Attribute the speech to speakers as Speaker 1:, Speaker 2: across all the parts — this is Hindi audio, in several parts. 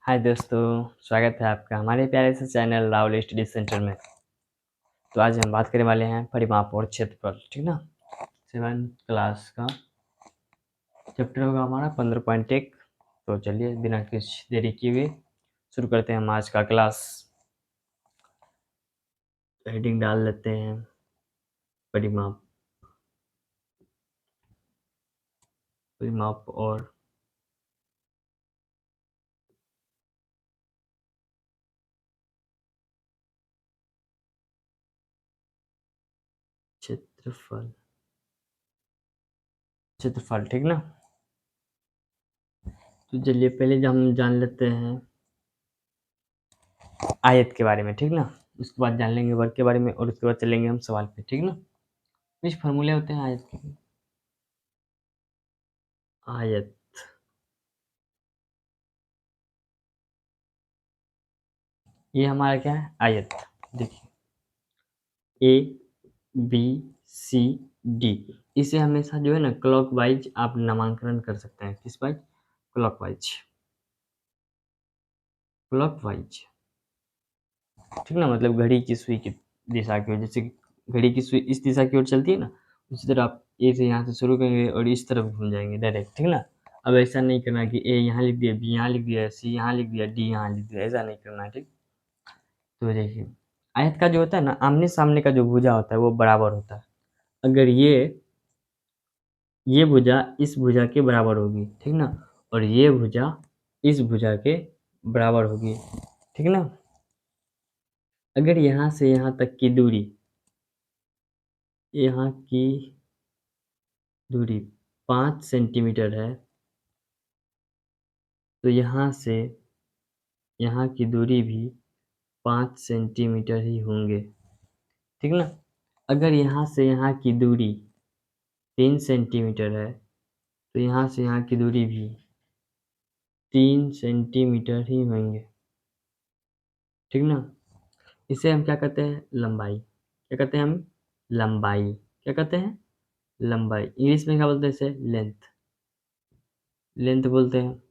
Speaker 1: हाय दोस्तों, स्वागत है आपका हमारे प्यारे से चैनल राहुल स्टडी सेंटर में। तो आज हम बात करने वाले हैं परिमाप और क्षेत्रफल, ठीक ना। 7th क्लास का चैप्टर होगा हमारा 15.1। तो चलिए बिना कुछ देरी किए हुए शुरू करते हैं हम आज का क्लास। हेडिंग डाल लेते हैं परिमाप, परिमाप और क्षेत्रफल, क्षेत्रफल, ठीक ना। तो चलिए पहले हम जान लेते हैं आयत के बारे में, ठीक ना। उसके बाद जान लेंगे वर्ग के बारे में और उसके बाद चलेंगे हम सवाल पे, ठीक ना। कुछ फॉर्मूले होते हैं आयत के। आयत, ये हमारा क्या है, आयत। देखिए ए बी सी डी, इसे हमेशा जो है ना क्लॉकवाइज आप नामांकन कर सकते हैं। किस वाइज? क्लॉकवाइज, क्लॉकवाइज, ठीक ना। मतलब घड़ी की सुई की दिशा की ओर, जैसे घड़ी की सुई इस दिशा की ओर चलती है ना, उसी तरह आप ए से यहाँ से शुरू करेंगे और इस तरफ घूम जाएंगे डायरेक्ट, ठीक ना। अब ऐसा नहीं करना कि ए यहाँ लिख दिया, बी यहाँ लिख दिया, सी यहाँ लिख दिया, डी यहाँ लिख दिया, ऐसा नहीं करना है, ठीक। तो देखिए आयत का जो होता है ना, आमने सामने का जो भुजा होता है वो बराबर होता है। अगर ये भुजा इस भुजा के बराबर होगी, ठीक ना, और ये भुजा इस भुजा के बराबर होगी, ठीक ना। अगर यहाँ से यहाँ तक की दूरी, यहाँ की दूरी 5 सेंटीमीटर है, तो यहाँ से यहाँ की दूरी भी 5 सेंटीमीटर ही होंगे, ठीक ना। अगर यहाँ से यहाँ की दूरी 3 सेंटीमीटर है, तो यहाँ से यहाँ की दूरी भी 3 सेंटीमीटर ही होंगे, ठीक ना। इसे हम क्या कहते हैं, लंबाई। क्या कहते हैं हम? लंबाई। क्या कहते हैं? लंबाई। इंग्लिश में क्या बोलते हैं इसे? लेंथ, लेंथ बोलते हैं।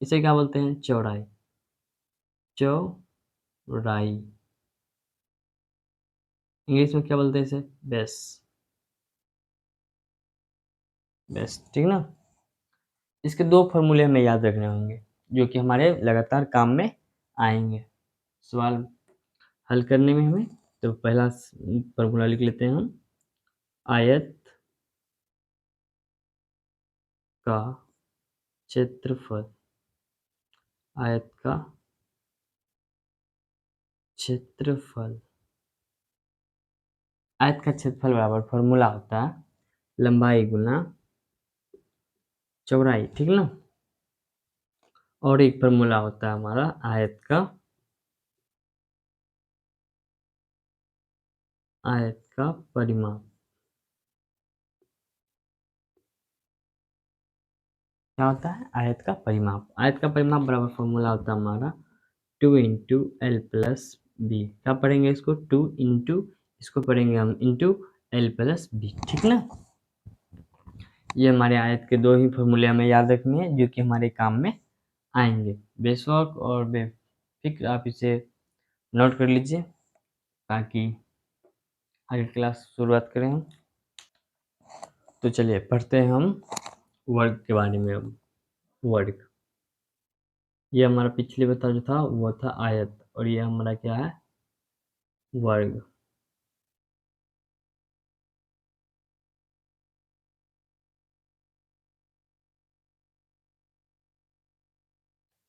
Speaker 1: इसे क्या बोलते हैं? चौड़ाई, चौड़ाई। इंग्लिश में क्या बोलते हैं इसे? बेस, बेस, ठीक ना। इसके दो फॉर्मूले हमें याद रखने होंगे जो कि हमारे लगातार काम में आएंगे सवाल हल करने में हमें। तो पहला फॉर्मूला लिख लेते हैं हम, आयत का क्षेत्रफल, आयत का क्षेत्रफल, आयत का क्षेत्रफल बराबर फॉर्मूला होता है लंबाई गुना चौड़ाई, ठीक ना। और एक फॉर्मूला होता है हमारा आयत का, आयत का परिमाप। क्या होता है? आयत का परिमाप। आयत का परिमाप बराबर फॉर्मूला होता है हमारा 2 इंटू एल प्लस बी। क्या पढ़ेंगे इसको? 2 इंटू, इसको पढ़ेंगे हम इंटू एल प्लस बी, ठीक ना। ये हमारे आयत के दो ही फॉर्मूले हमें याद रखने हैं जो कि हमारे काम में आएंगे। बेशौक और बेफिक्र आप इसे नोट कर लीजिए ताकि आगे क्लास शुरुआत करें हम। तो चलिए पढ़ते हैं हम वर्ग के बारे में। अब वर्ग, ये हमारा पिछले बता जो था वो था आयत, और ये हमारा क्या है? वर्ग।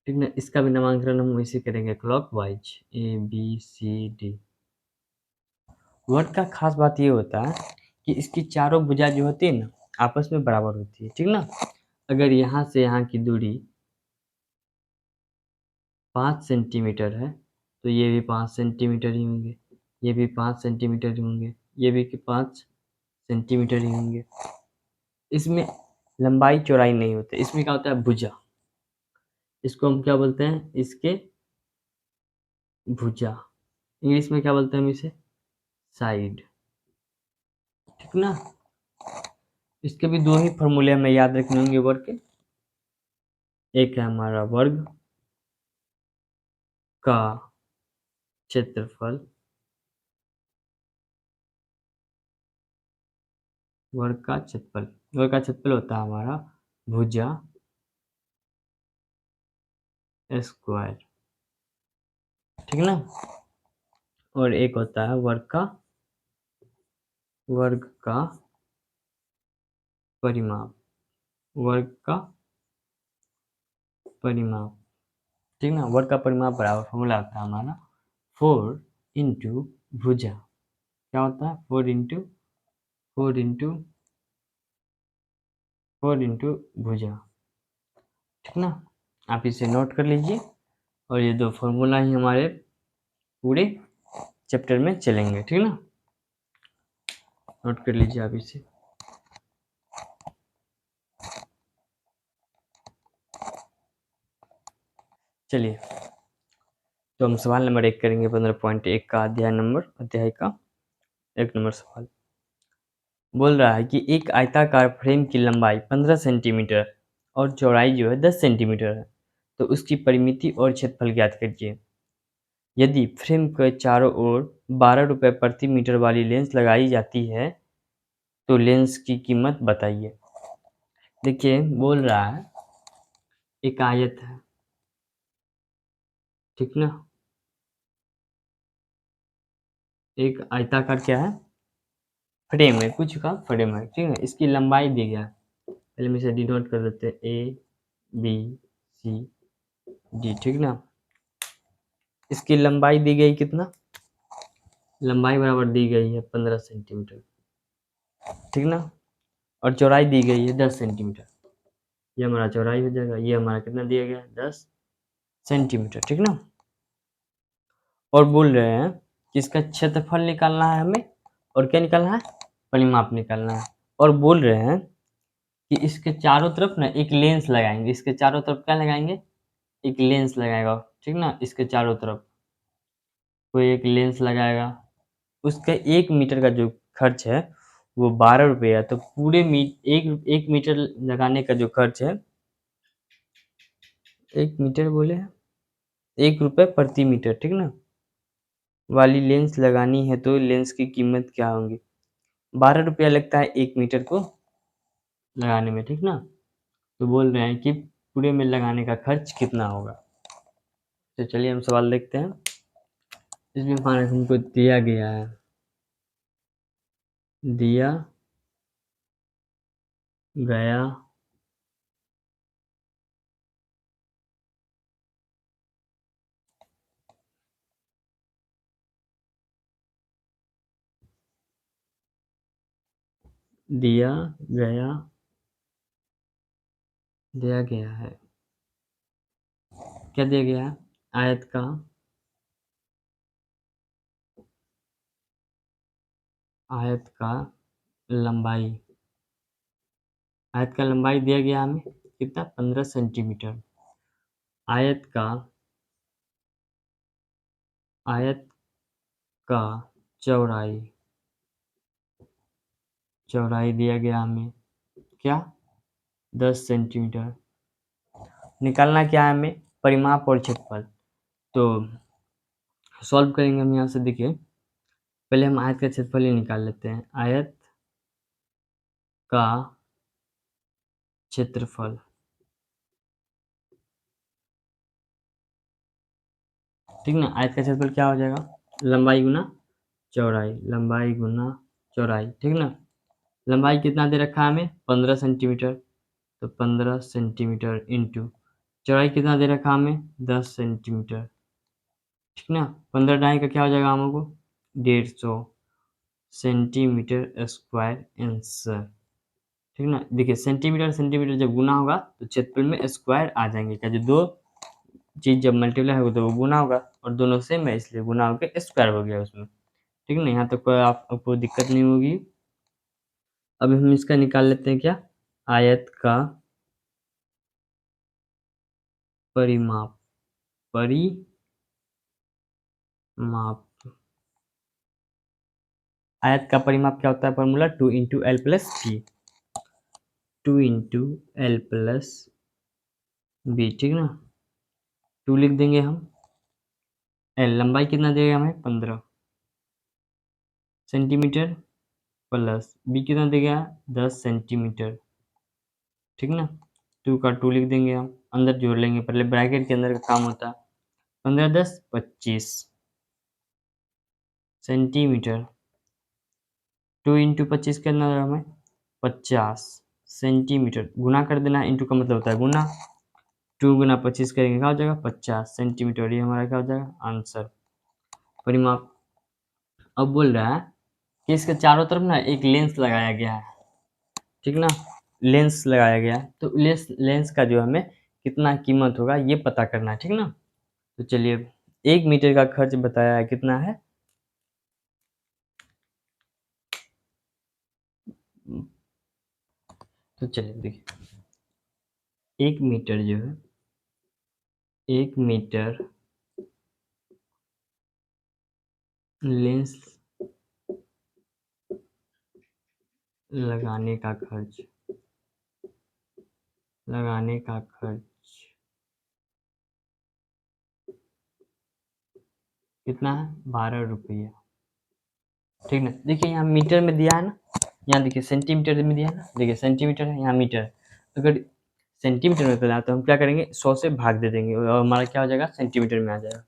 Speaker 1: ठीक ना। इसका भी नामांकन हम वैसे करेंगे clockwise, A B C D. वर्ग का खास बात ये होता है कि इसकी चारों भुजा जो होती है ना आपस में बराबर होती है, ठीक ना। अगर यहाँ से यहाँ की दूरी 5 सेंटीमीटर है, तो ये भी 5 सेंटीमीटर ही होंगे, ये भी 5 सेंटीमीटर ही होंगे, ये भी 5 सेंटीमीटर ही होंगे। इसमें लंबाई चौड़ाई नहीं होती, इसमें क्या होता है? भुजा। इसको हम क्या बोलते हैं? इसके भुजा। इंग्लिश में क्या बोलते हैं हम इसे? साइड, ठीक ना। इसके भी दो ही फॉर्मूले हमें याद रखने होंगे वर्ग के। एक है हमारा वर्ग का क्षेत्रफल वर्ग का क्षेत्रफल होता है हमारा भुजा स्क्वायर, ठीक ना। और एक होता है वर्ग का परिमाप, ठीक ना। वर्ग का परिमाप बराबर फॉर्मूला होता है हमारा 4 इंटू भुजा, क्या होता है 4 इंटू भुजा, ठीक ना। आप इसे नोट कर लीजिए और ये दो फॉर्मूला ही हमारे पूरे चैप्टर में चलेंगे, ठीक ना। नोट कर लीजिए आप इसे। चलिए तो हम सवाल नंबर 1 करेंगे 15.1 का अध्याय का 1 नंबर सवाल। बोल रहा है कि एक आयताकार फ्रेम की लंबाई 15 सेंटीमीटर और चौड़ाई जो है 10 सेंटीमीटर है, तो उसकी परिमिति और क्षेत्रफल ज्ञात कीजिए। यदि फ्रेम के चारों ओर 12 रुपये प्रति मीटर वाली लेंस लगाई जाती है तो लेंस की कीमत बताइए। देखिए बोल रहा है एक आयत है, ठीक ना। एक आयताकार क्या है, फ्रेम है, कुछ का फ्रेम है, ठीक है। इसकी लंबाई दी गया है, पहले हम इसे डिनोट कर देते हैं ABCD, ठीक ना। इसकी लंबाई दी गई कितना, लंबाई बराबर दी गई है 15 सेंटीमीटर, ठीक ना। और चौड़ाई दी गई है 10 सेंटीमीटर, ये हमारा चौड़ाई हो जाएगा, ये हमारा कितना दिया गया है 10 सेंटीमीटर, ठीक ना। और बोल रहे हैं कि इसका क्षेत्रफल निकालना है हमें और क्या निकालना है, परिमाप निकालना है। और बोल रहे हैं कि इसके चारों तरफ ना एक लेंस लगाएंगे, इसके चारों तरफ क्या लगाएंगे, एक लेंस लगाएगा, ठीक ना। इसके चारों तरफ कोई एक लेंस लगाएगा, उसका 1 मीटर का जो खर्च है वो 12 रुपये है, तो पूरे एक मीटर लगाने का जो खर्च है, 1 मीटर बोले हैं 1 रुपये प्रति मीटर, ठीक ना, वाली लेंस लगानी है तो लेंस की कीमत क्या होगी, 12 रुपया लगता है 1 मीटर को लगाने में, ठीक ना। तो बोल रहे हैं कि पूरे में लगाने का खर्च कितना होगा। तो चलिए हम सवाल देखते हैं। इसमें हमारे हमको दिया गया है, दिया गया दिया गया दिया गया है, क्या दिया गया है, आयत का लंबाई, आयत का लंबाई दिया गया हमें कितना 15 सेंटीमीटर, आयत का आयत का चौड़ाई चौड़ाई दिया गया हमें क्या 10 सेंटीमीटर। निकालना क्या है हमें, परिमाप और क्षेत्रफल। तो सॉल्व करेंगे हम यहाँ से, देखिए पहले हम आयत का क्षेत्रफल ही निकाल लेते हैं, आयत का क्षेत्रफल, ठीक ना। आयत का क्षेत्रफल क्या हो जाएगा, लंबाई गुना चौड़ाई, ठीक ना। लंबाई कितना दे रखा है हमें 15 सेंटीमीटर, तो 15 सेंटीमीटर इंटू चौड़ाई कितना दे रखा हमें 10 सेंटीमीटर, ठीक ना। 15 डाई का क्या हो जाएगा हमको 150 सेंटीमीटर स्क्वायर आंसर, ठीक ना। देखिए सेंटीमीटर सेंटीमीटर जब गुना होगा तो क्षेत्रफल में स्क्वायर आ जाएंगे, क्या जो दो चीज जब मल्टीप्लाई होगा तो वो गुना होगा, और दोनों सेम है इसलिए गुना होकर स्क्वायर हो गया उसमें, ठीक ना। यहाँ तक कोई आपको दिक्कत नहीं होगी। अब हम इसका निकाल लेते हैं क्या, आयत का परिमाप, आयत का परिमाप क्या होता है, formula 2 into L plus B, 2 into L plus B, ठीक ना। 2 लिख देंगे हम, एल लंबाई कितना देगा हमें 15 सेंटीमीटर प्लस बी कितना देगा 10 सेंटीमीटर, ठीक ना। 2 का 2 लिख देंगे, हम अंदर जोड़ लेंगे, पहले ब्रैकेट के अंदर का काम होता है। 15 10 25 सेंटीमीटर, 2 इंटू 25 कितना होगा हमें 50 सेंटीमीटर, गुना कर देना, इंटू का मतलब होता है गुना, 2 गुना 25 करेंगे क्या हो जाएगा 50 सेंटीमीटर, ये हमारा क्या हो जाएगा आंसर परिमाप। अब बोल रहा है कि इसके चारों तरफ ना एक लेंस लगाया गया है, ठीक ना, लेंस लगाया गया है, तो लेंस का जो हमें कितना कीमत होगा ये पता करना है, ठीक ना। तो चलिए 1 मीटर का खर्च बताया है कितना है, तो चलिए देखिए 1 मीटर जो है 1 मीटर लेंस लगाने का खर्च कितना है 12 रुपया, ठीक ना। देखिए यहाँ मीटर में दिया है ना, यहाँ देखिए सेंटीमीटर में दिया है ना, देखिए सेंटीमीटर है यहाँ मीटर है। अगर सेंटीमीटर में बताया तो हम क्या करेंगे 100 से भाग दे देंगे और हमारा क्या हो जाएगा सेंटीमीटर में आ जाएगा।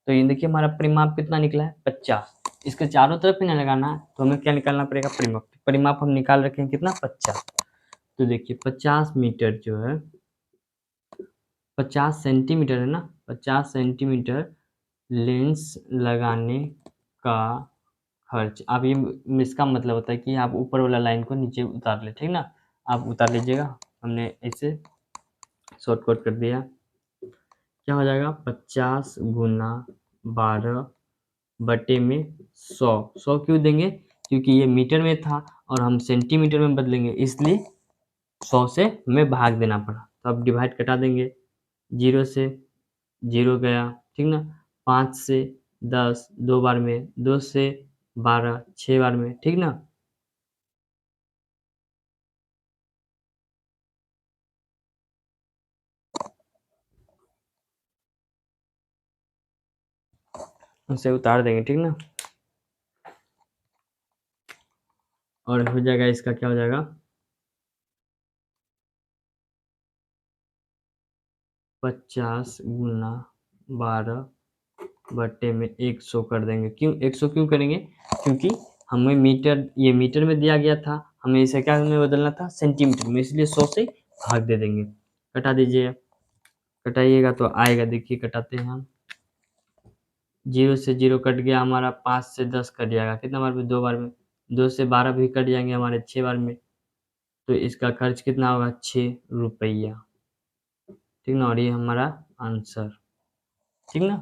Speaker 1: तो ये देखिए हमारा परिमाप कितना निकला है 50, इसके चारों तरफ ही ना लगाना है, तो हमें क्या निकालना पड़ेगा परिमाप, परिमाप हम निकाल रखे हैं कितना 50। तो देखिए 50 मीटर जो है 50 सेंटीमीटर है ना, 50 सेंटीमीटर लेंस लगाने का खर्च। अब ये इसका मतलब होता है कि आप ऊपर वाला लाइन को नीचे उतार ले, ठीक ना, आप उतार लीजिएगा, हमने इसे शॉर्टकट कर दिया। क्या हो जाएगा 50 गुना 12 बटे में 100, 100 क्यों देंगे क्योंकि ये मीटर में था और हम सेंटीमीटर में बदलेंगे, इसलिए 100 से हमें भाग देना पड़ा, तो अब डिवाइड कटा देंगे, 0 से 0 गया, ठीक ना, 5 से 10 2 बार में, 2 से 12 6 बार में, ठीक ना। उसे उतार देंगे, ठीक ना, और हो जाएगा इसका क्या हो जाएगा 50 गुना 12 बटे में 100 कर देंगे। क्यों 100 क्यों करेंगे क्योंकि हमें मीटर, ये मीटर में दिया गया था, हमें इसे क्या में बदलना था सेंटीमीटर में, इसलिए 100 से भाग दे देंगे। कटा दीजिए, कटाइएगा तो आएगा, देखिए कटाते हैं हम, 0 से 0 कट गया हमारा, 5 से 10 कट जाएगा, कितना बार में 2 बार में, 2 से 12 भी कट जाएंगे हमारे 6 बार में, तो इसका खर्च कितना होगा 6 रुपया, ठीक ना, और ये हमारा आंसर, ठीक ना।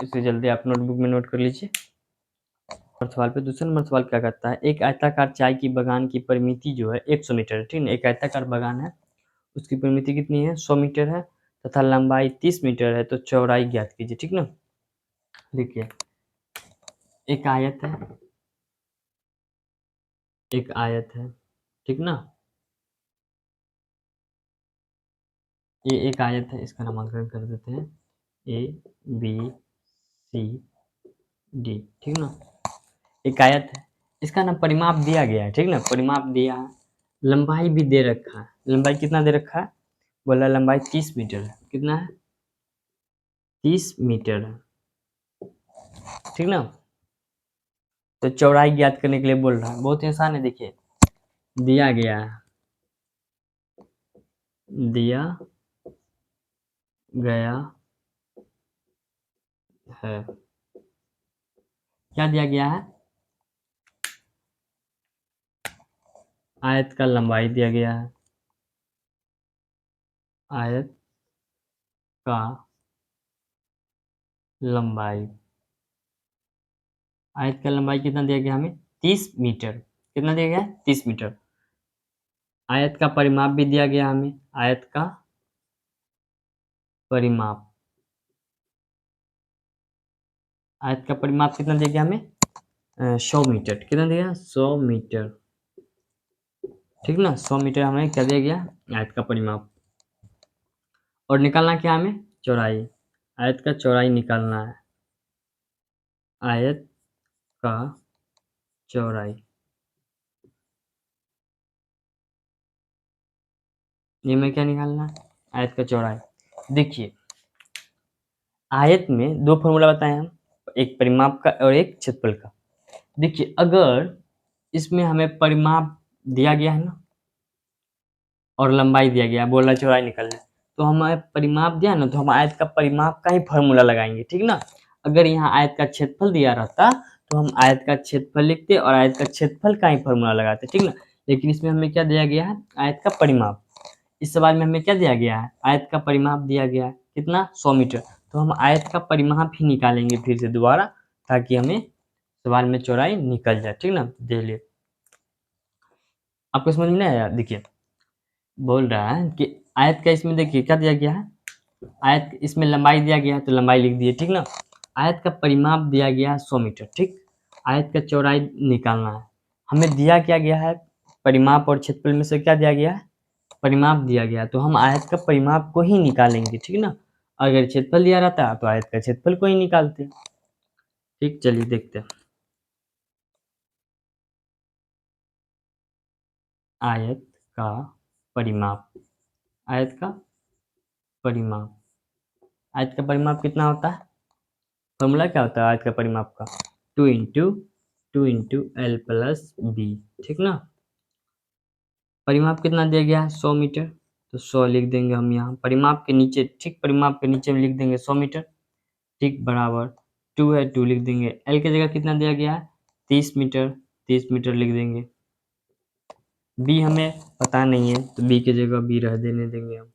Speaker 1: इसे जल्दी आप नोटबुक में नोट कर लीजिए। और सवाल पे दूसरा नंबर सवाल क्या कहता है, एक आयताकार चाय की बागान की परिमिति जो है 100 मीटर है, ठीक है, एक आयताकार बागान है, उसकी परिमिति कितनी है 100 मीटर है तथा लंबाई 30 मीटर है, तो चौड़ाई ज्ञात कीजिए, ठीक ना। देखिए एक आयत है, एक आयत है, ठीक ना, ये एक आयत है, इसका नामकरण कर देते हैं ए बी सी डी, ठीक ना, एक आयत है, इसका ना परिमाप दिया गया है, ठीक ना, परिमाप दिया है, लंबाई भी दे रखा है, लंबाई कितना दे रखा है, बोला लंबाई 30 मीटर है, कितना है 30 मीटर है, ठीक ना। तो चौड़ाई ज्ञात करने के लिए बोल रहा है, बहुत ही आसान है, देखिए दिया गया है, दिया गया है, क्या दिया गया है आयत का लंबाई दिया गया है, आयत का लंबाई, आयत का लंबाई कितना दिया गया हमें 30 मीटर, कितना दिया गया 30 मीटर, आयत का परिमाप भी दिया गया हमें, आयत का परिमाप, आयत का परिमाप कितना दिया गया हमें 100 मीटर, कितना दिया 100 मीटर, ठीक ना, 100 मीटर हमें क्या दिया गया आयत का परिमाप, और निकालना क्या हमें चौड़ाई, आयत का चौड़ाई निकालना है, आयत का चौड़ाई, ये में क्या निकालना है, आयत का चौड़ाई। देखिए आयत में दो फॉर्मूला बताए हम, एक परिमाप का और एक क्षेत्रफल का। देखिए अगर इसमें हमें परिमाप दिया गया है ना और लंबाई दिया गया है, बोल रहा है चौड़ाई निकालना है, तो हमें परिमाप दिया ना तो हम आयत का परिमाप का ही फॉर्मूला लगाएंगे, ठीक ना। अगर यहाँ आयत का क्षेत्रफल दिया रहता तो हम आयत का क्षेत्रफल लिखते और आयत का क्षेत्रफल का ही फॉर्मूला लगाते, ठीक ना। लेकिन इसमें हमें क्या दिया गया है, आयत का परिमाप। इस सवाल में हमें क्या दिया गया है, आयत का परिमाप दिया गया है, कितना, 100 मीटर। तो हम आयत का परिमाप ही निकालेंगे फिर से दोबारा, ताकि हमें सवाल में चौड़ाई निकल जाए, ठीक ना। देख लिए, आपको समझ में नहीं आया। देखिए बोल रहा है कि आयत का, इसमें देखिए क्या दिया गया है, आयत इसमें लंबाई दिया गया है तो लंबाई लिख दिए, ठीक ना। आयत का परिमाप दिया गया है 100 मीटर, ठीक। आयत का चौड़ाई निकालना है, हमें दिया क्या गया है, परिमाप और क्षेत्रफल में से क्या दिया गया है, परिमाप दिया गया है, तो हम आयत का परिमाप को ही निकालेंगे, ठीक ना। अगर क्षेत्रफल दिया रहता तो आयत का क्षेत्रफल को ही निकालते, ठीक। चलिए देखते हैं, आयत का परिमाप, आयत का परिमाप, आयत का परिमाप कितना होता है, फॉर्मूला क्या होता है आयत का परिमाप का, 2 इंटू एल प्लस बी, ठीक ना। परिमाप कितना दिया गया है, 100 मीटर, तो 100 लिख देंगे हम यहाँ परिमाप के नीचे, ठीक। परिमाप के नीचे में लिख देंगे 100 मीटर, ठीक, बराबर 2 है, 2 लिख देंगे। एल की जगह कितना दिया गया है, 30 मीटर, 30 मीटर लिख देंगे। बी हमें पता नहीं है तो बी की जगह बी रह देने देंगे हम,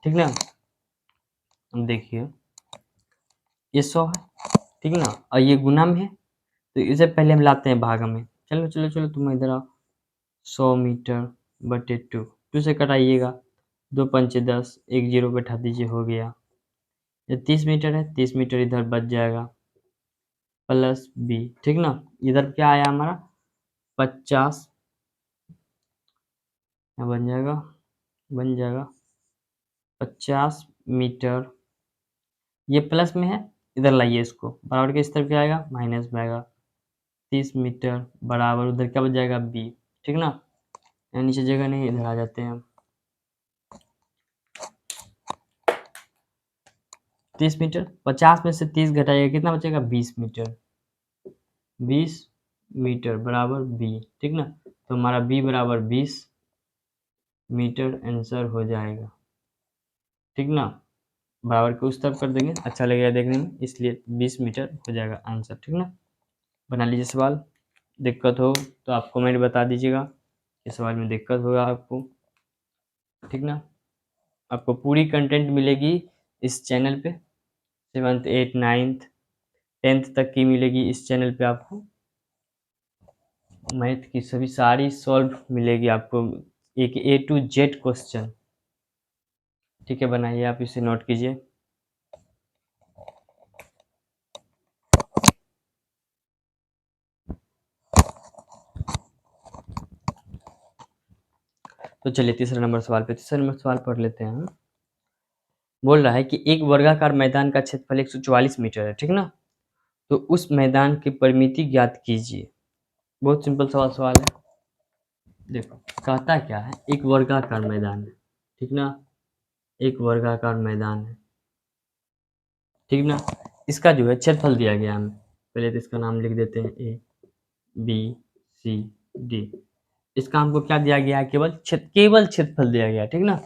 Speaker 1: ठीक ना। हम देखिए ये 100 है, ठीक ना, और ये गुना में है तो इसे पहले हम लाते हैं भाग में। चलो चलो चलो तुम इधर आओ, 100 मीटर बटे 2, 2 से कटाइएगा, 2 पंचे 10, एक जीरो बैठा दीजिए, हो गया। ये 30 मीटर है, 30 मीटर इधर बच जाएगा, प्लस बी, ठीक ना। इधर क्या आया हमारा 50, बन जाएगा, बन जाएगा 50 मीटर, ये प्लस में है, इधर लाइए इसको, बराबर के इस तरफ क्या आएगा, माइनस में आएगा। 30 मीटर बराबर उधर क्या बच जाएगा, बी, ठीक ना। यहाँ नीचे जगह नहीं, इधर आ जाते हैं हम। 30 मीटर, 50 में से 30 घटाइएगा, कितना बचेगा, 20 मीटर, 20 मीटर बराबर बी, ठीक ना। तो हमारा बी बराबर 20 मीटर आंसर हो जाएगा, ठीक ना। बराबर के उस तरफ कर देंगे, अच्छा लगेगा देखने में, इसलिए 20 मीटर हो जाएगा आंसर, ठीक ना। बना लीजिए सवाल, दिक्कत हो तो आप कमेंट बता दीजिएगा, इस सवाल में दिक्कत होगा आपको, ठीक ना। आपको पूरी कंटेंट मिलेगी इस चैनल पे, 7th 8th 9th 10th तक की मिलेगी इस चैनल पे आपको, मैथ की सभी सारी सॉल्व मिलेगी आपको, एक A to Z क्वेश्चन, ठीक है। बनाइए, आप इसे नोट कीजिए। तो चलिए तीसरा नंबर सवाल पे, तीसरा नंबर सवाल पढ़ लेते हैं। बोल रहा है कि एक वर्गाकार मैदान का क्षेत्रफल 144 मीटर है, ठीक ना। तो उस मैदान की परिमिति ज्ञात कीजिए। बहुत सिंपल सवाल सवाल है। देखो कहता क्या है, एक वर्गाकार मैदान है, ठीक ना, एक वर्गाकार मैदान है, ठीक ना। इसका जो है क्षेत्रफल दिया गया हमें, पहले तो इसका नाम लिख देते हैं, ए बी सी डी। इसका हमको क्या दिया गया है, केवल क्षेत्रफल दिया गया है, ठीक ना।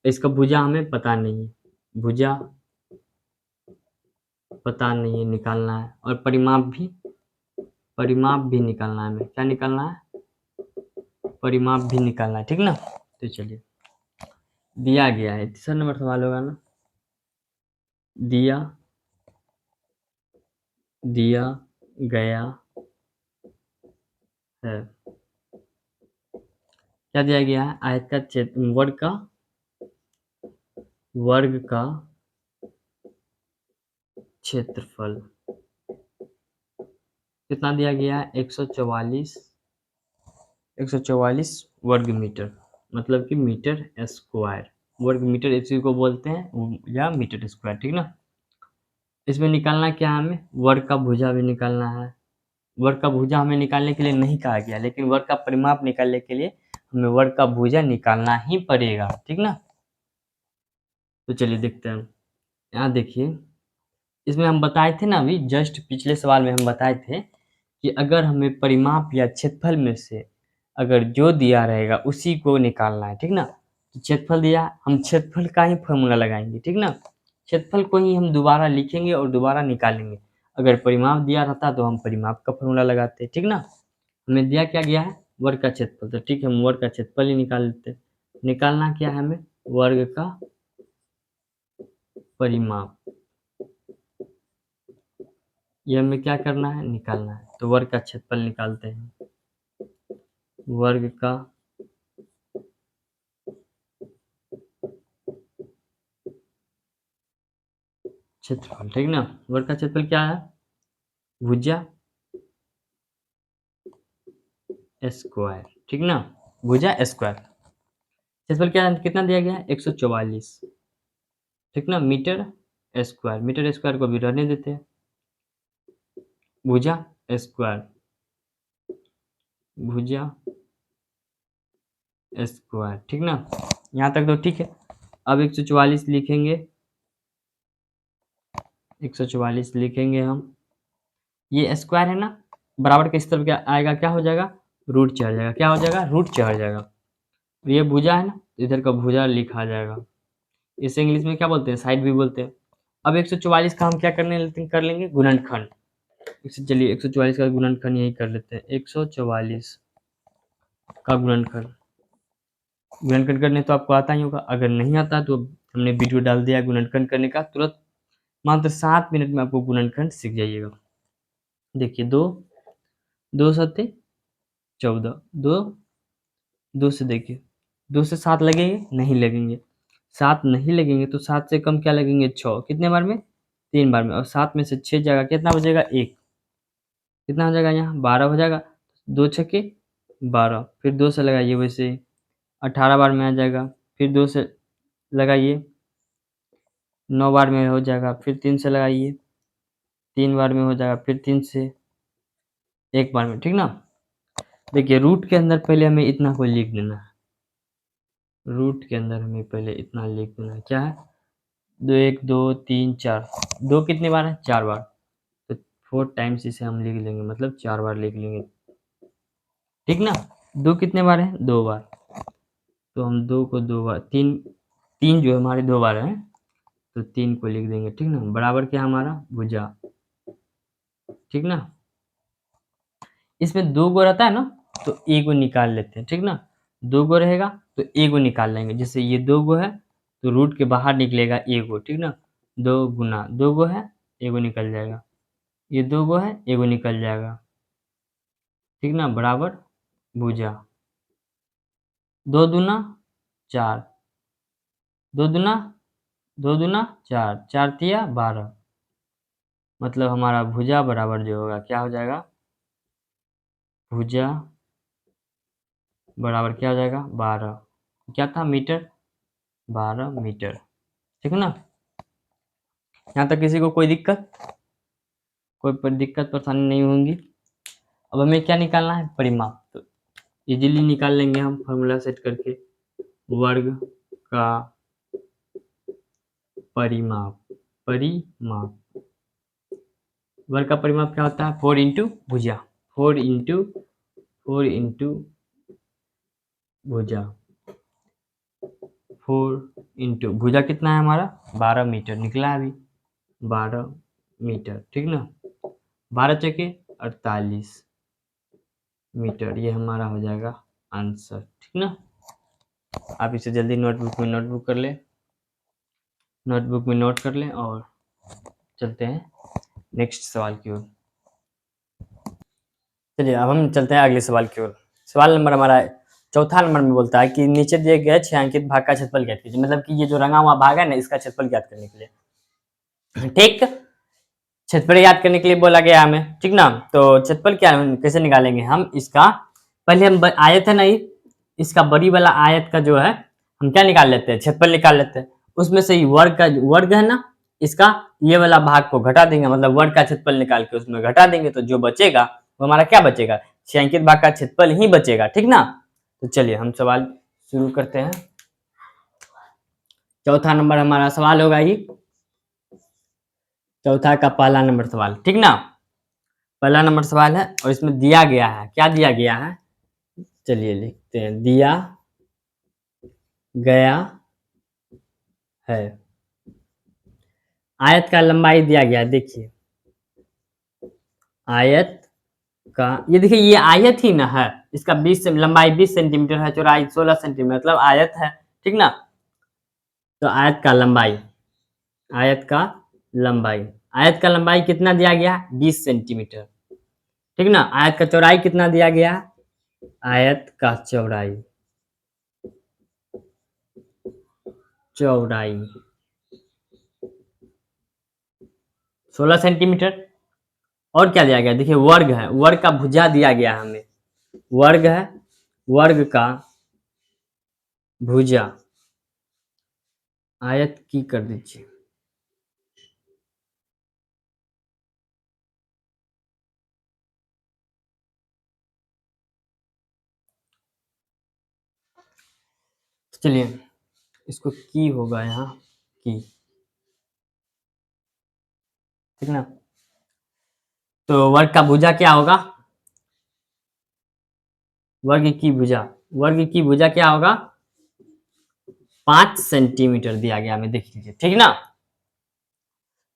Speaker 1: इसका भुजा हमें पता नहीं है, भुजा पता नहीं है, निकालना है, और परिमाप भी निकालना है हमें, क्या निकालना है, परिमाप भी निकालना है, ठीक ना। तो चलिए दिया गया है, तीसरा नंबर सवाल होगा ना, दिया दिया गया है, क्या दिया गया है, आयत का क्षेत्र, वर्ग का क्षेत्रफल कितना दिया गया है, 144 वर्ग मीटर, मतलब कि मीटर स्क्वायर, वर्ग मीटर इसी को बोलते हैं, या मीटर स्क्वायर, ठीक ना। इसमें निकालना क्या है हमें? वर्ग का भुजा भी निकालना है। वर्ग का भुजा हमें निकालने के लिए नहीं कहा गया, लेकिन वर्ग का परिमाप निकालने के लिए हमें वर्ग का भुजा निकालना ही पड़ेगा, ठीक ना? तो चलिए देखते हैं। यहाँ देखिए, इसमें हम बताए थे ना, अभी जस्ट पिछले सवाल में हम बताए थे कि अगर हमें परिमाप या क्षेत्रफल में से अगर जो दिया रहेगा उसी को निकालना है, ठीक ना? तो क्षेत्रफल दिया, हम क्षेत्रफल का ही फॉर्मूला लगाएंगे, ठीक ना? क्षेत्रफल को ही हम दोबारा लिखेंगे और दोबारा निकालेंगे। अगर परिमाप दिया रहता तो हम परिमाप का फॉर्मूला लगाते, ठीक ना? हमें दिया क्या गया है? वर्ग का क्षेत्रफल, तो ठीक है, हम वर्ग का क्षेत्रफल ही निकाल लेते हैं। निकालना क्या है हमें? वर्ग का परिमाप। ये हमें क्या करना है? निकालना है। तो वर्ग का क्षेत्रफल निकालते हैं। वर्ग का क्षेत्रफल, ठीक ना? वर्ग का क्षेत्रफल क्या है? भुजा स्क्वायर, ठीक ना? भुजा स्क्वायर। क्षेत्रफल क्या कितना दिया गया है? 144, ठीक ना? Metre square. मीटर स्क्वायर को भी रहने देते हैं। भुजा स्क्वायर, भुजा स्क्वायर, ठीक ना? यहाँ तक तो ठीक है। अब 144 लिखेंगे, 144 लिखेंगे हम। ये स्क्वायर है ना, बराबर के इस तरफ क्या आएगा? क्या हो जाएगा? रूट चढ़ जाएगा। क्या हो जाएगा? रूट चढ़ जाएगा। ये भुजा है ना, इधर का भुजा लिखा जाएगा। इसे इंग्लिश में क्या बोलते हैं? साइड भी बोलते हैं। अब 144 का हम क्या कर लेंगे? गुणनखंड। चलिए 144 का गुणनखंड यही कर लेते हैं। 144 का गुणनखंड। गुणनखंड करने तो आपको आता ही होगा, अगर नहीं आता तो हमने वीडियो डाल दिया गुणनखंड करने का, तुरंत मात्र 7 मिनट में आपको गुणनखंड सीख जाइएगा। देखिए, 2 सत्ते 14, 2 से देखिए, 2 से 7 लगेंगे? नहीं लगेंगे। 7 नहीं लगेंगे तो 7 से कम क्या लगेंगे? 6। कितने बार में? 3 बार में। और 7 में से 6 जाएगा, कितना बचेगा? 1। कितना हो जाएगा यहाँ? 12 हो जाएगा। 2 छक्के 12, फिर 2 से लगाइए, वैसे 18 बार में आ जाएगा। फिर 2 से लगाइए, 9 बार में हो जाएगा। फिर 3 से लगाइए, 3 बार में हो जाएगा। फिर 3 से 1 बार में, ठीक ना? देखिए, रूट के अंदर पहले हमें इतना को लिख देना है। रूट के अंदर हमें पहले इतना लिख देना है। क्या है? 2 1 2 3 4। 2 कितनी बार है? 4 बार। तो 4 टाइम्स इसे हम लिख लेंगे, मतलब 4 बार लिख लेंगे, ठीक ना? 2 कितने बार है? 2 बार। तो हम 2 को 2 बार, 3 जो हमारे 2 बार है, तो 3 को लिख देंगे, ठीक ना? बराबर क्या हमारा? भुजा, ठीक ना? इसमें 2 गो रहता है ना, तो एगो निकाल लेते हैं, ठीक ना? 2 गो रहेगा तो एगो निकाल लेंगे। जैसे ये 2 गो है तो रूट के बाहर निकलेगा एगो, ठीक ना? 2 गुना 2 गो है, एगो निकल जाएगा। ये 2 गो है, एगो निकल जाएगा, ठीक ना? बराबर भुजा। 2 दूना 4, 2 दूना 2 दूना 4, 4 तिया 12। मतलब हमारा भुजा बराबर जो होगा क्या हो जाएगा? भुजा बराबर क्या हो जाएगा? 12। क्या था? मीटर। 12 मीटर, ठीक है ना? यहाँ तक किसी को कोई दिक्कत? कोई दिक्कत परेशानी नहीं होंगी। अब हमें क्या निकालना है? परिमाप। तो इजीली निकाल लेंगे हम फॉर्मूला सेट करके। वर्ग का परिमाप, परिमाप, वर्ग का परिमाप क्या होता है? 4 इंटू भुजा, 4 इंटू 4 इंटू भुजा, 4 इंटू भुजा कितना है हमारा? 12 मीटर निकला अभी, 12 मीटर, ठीक ना? 12 चौके 48 मीटर, ये हमारा हो जाएगा आंसर, ठीक ना? आप इसे जल्दी नोटबुक कर ले, नोटबुक में नोट कर लें और चलते हैं नेक्स्ट सवाल की ओर। चलिए अब हम चलते हैं अगले सवाल की ओर। सवाल नंबर हमारा चौथा नंबर में बोलता है कि नीचे दिए गए छायांकित भाग का क्षेत्रफल ज्ञात कीजिए। मतलब कि ये जो रंगा हुआ भाग है ना, इसका क्षेत्रफल ज्ञात करने के लिए, ठीक? क्षेत्रफल याद करने के लिए बोला गया हमें, ठीक ना? तो क्षेत्रफल क्या कैसे निकालेंगे हम इसका? पहले हम आयत है ना, इसका बड़ी वाला आयत का जो है हम क्या निकाल लेते हैं? क्षेत्रफल निकाल लेते हैं। उसमें से ही वर्ग का वर्ग है ना, इसका ये वाला भाग को घटा देंगे, मतलब वर्ग का क्षेत्रफल निकाल के उसमें घटा देंगे, तो जो बचेगा वो हमारा क्या बचेगा, छायांकित भाग का क्षेत्रफल ही बचेगा, ठीक ना। तो चलिए हम सवाल शुरू करते हैं। चौथा नंबर हमारा सवाल होगा ये, चौथा का पहला नंबर सवाल, ठीक ना। पहला नंबर सवाल है और इसमें दिया गया है, क्या दिया गया है, चलिए लिखते हैं, दिया गया है आयत का लंबाई दिया गया है, देखिए आयत का, ये देखिए ये आयत ही ना है, इसका 20 से लंबाई 20 सेंटीमीटर है, चौड़ाई 16 सेंटीमीटर, मतलब आयत है, ठीक ना। तो आयत का लंबाई, आयत का लंबाई, आयत का लंबाई कितना दिया गया, 20 सेंटीमीटर, ठीक ना। आयत का चौड़ाई कितना दिया गया, आयत का चौड़ाई, चौड़ाई 16 सेंटीमीटर। और क्या दिया गया, देखिए वर्ग है, वर्ग का भुजा दिया गया हमें, वर्ग है, वर्ग का भुजा आयत की कर दीजिए, चलिए इसको की होगा यहाँ की, ठीक ना। तो वर्ग का भुजा क्या होगा, वर्ग की भुजा, वर्ग की भुजा क्या होगा, 5 सेंटीमीटर दिया गया हमें, देख लीजिए, ठीक ना।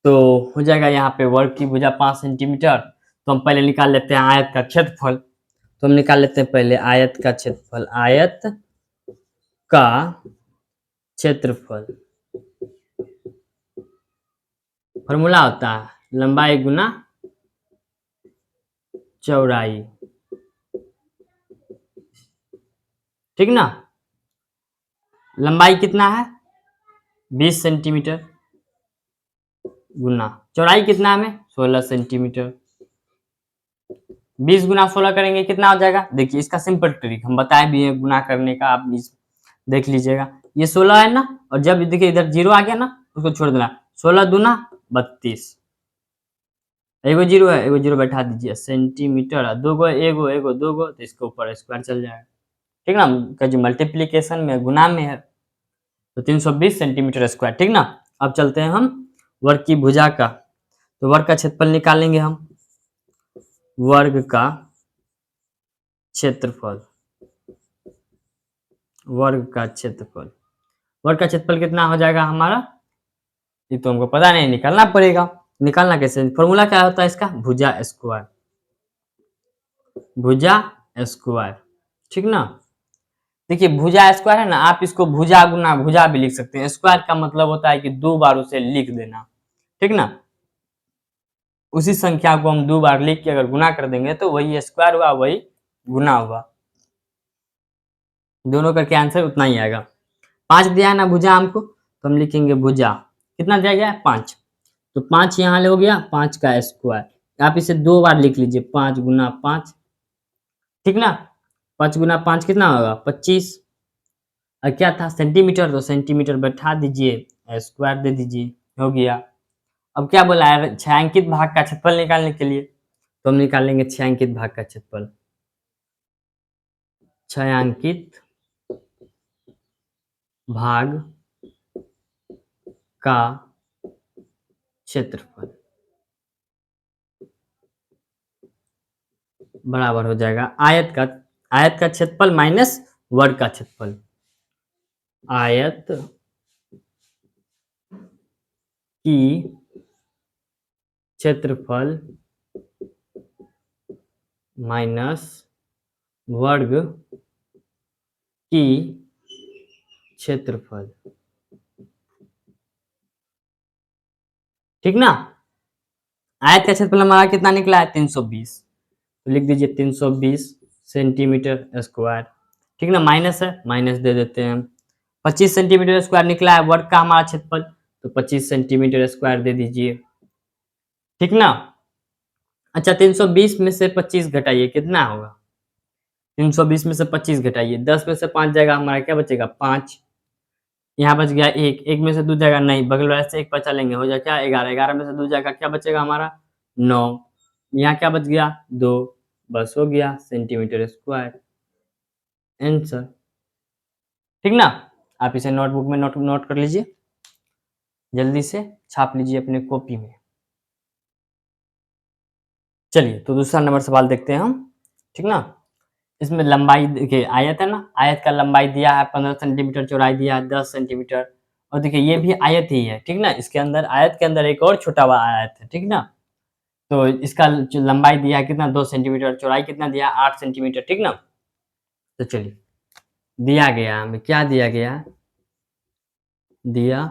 Speaker 1: तो हो जाएगा यहाँ पे वर्ग की भुजा 5 सेंटीमीटर। तो हम पहले निकाल लेते हैं आयत का क्षेत्रफल, तो हम निकाल लेते हैं पहले आयत का क्षेत्रफल, आयत का क्षेत्रफल फॉर्मूला होता है लंबाई गुना चौड़ाई, ठीक ना। लंबाई कितना है 20 सेंटीमीटर गुना चौड़ाई कितना है 16 सेंटीमीटर, 20 गुना 16 करेंगे कितना हो जाएगा, देखिए इसका सिंपल ट्रिक हम बताए भी है गुना करने का, आप देख लीजिएगा, ये 16 है ना, और जब देखिए इधर 0 आ गया ना उसको छोड़ देना, 16 दूना 32, एगो 0 है, एगो 0 बैठा दीजिए, सेंटीमीटर, दो एगो दो गो, तो इसके ऊपर स्क्वायर चल जाएगा, ठीक ना, का जो मल्टीप्लीकेशन में गुना में है, तो 320 सेंटीमीटर स्क्वायर, ठीक ना। अब चलते हैं हम वर्ग की भुजा का, तो वर्ग का क्षेत्रफल निकालेंगे हम, वर्ग का क्षेत्रफल, वर्ग का क्षेत्रफल, वर्ग का क्षेत्रफल कितना हो जाएगा हमारा, ये तो हमको पता नहीं, निकालना पड़ेगा, निकालना कैसे, फॉर्मूला क्या होता है इसका, भुजा स्क्वायर, भुजा स्क्वायर, ठीक ना। देखिए भुजा स्क्वायर है ना, आप इसको भुजा गुना भुजा भी लिख सकते हैं, स्क्वायर का मतलब होता है कि 2 बार उसे लिख देना, ठीक ना। उसी संख्या को हम 2 बार लिख के अगर गुना कर देंगे तो वही स्क्वायर हुआ, वही गुना हुआ, दोनों करके आंसर उतना ही आएगा। 5 दिया है ना भुजा हमको, तो हम लिखेंगे भुजा, कितना दिया गया है 5, तो 5 यहाँ हो गया 5 का स्क्वायर, आप इसे 2 बार लिख लीजिए, 5 गुना 5, ठीक ना, 5 गुना 5 कितना होगा 25, और क्या था सेंटीमीटर, तो सेंटीमीटर बैठा दीजिए, स्क्वायर दे दीजिए, हो गया। अब क्या बोला है, छायांकित भाग का क्षेत्रफल निकालने के लिए, तो हम निकालेंगे छायांकित भाग का क्षेत्रफल, छायांकित भाग का क्षेत्रफल बराबर हो जाएगा आयत का क्षेत्रफल माइनस वर्ग का क्षेत्रफल, आयत की क्षेत्रफल माइनस वर्ग की क्षेत्रफल, ठीक ना। आयत का क्षेत्रफल हमारा कितना निकला है 320, तो लिख दीजिए 320 सेंटीमीटर स्क्वायर, ठीक ना, माइनस है माइनस दे देते हैं हम, 25 सेंटीमीटर स्क्वायर निकला है वर्ग का हमारा क्षेत्रफल, तो 25 सेंटीमीटर स्क्वायर दे दीजिए, ठीक ना। अच्छा 320 में से 25 घटाइए कितना होगा, 320 में से 25 घटाइए, 10 में से 5 जाएगा हमारा क्या बचेगा 5, यहाँ बच गया एक, एक में से 2 जाएगा नहीं, बगल वाले से 1 बचा लेंगे, हो जाएगा क्या 11, 11 में से 2 जाएगा, क्या बचेगा हमारा 9। यहाँ क्या बच गया 2, बस हो गया सेंटीमीटर स्क्वायर आंसर। ठीक ना, आप इसे नोटबुक में नोट कर लीजिए, जल्दी से छाप लीजिए अपने कॉपी में। चलिए तो दूसरा नंबर सवाल देखते हैं हम, ठीक ना। इसमें लंबाई देखिए, आयत है ना, आयत का लंबाई दिया है 15 सेंटीमीटर, चौड़ाई दिया है 10 सेंटीमीटर, और देखिए ये भी आयत ही है, ठीक ना। इसके अंदर आयत के अंदर एक और छोटा हुआ आयत है, ठीक ना। तो इसका जो लंबाई दिया है कितना 2 सेंटीमीटर, चौड़ाई कितना दिया है 8 सेंटीमीटर, ठीक ना। तो चलिए दिया गया हमें, क्या दिया गया, दिया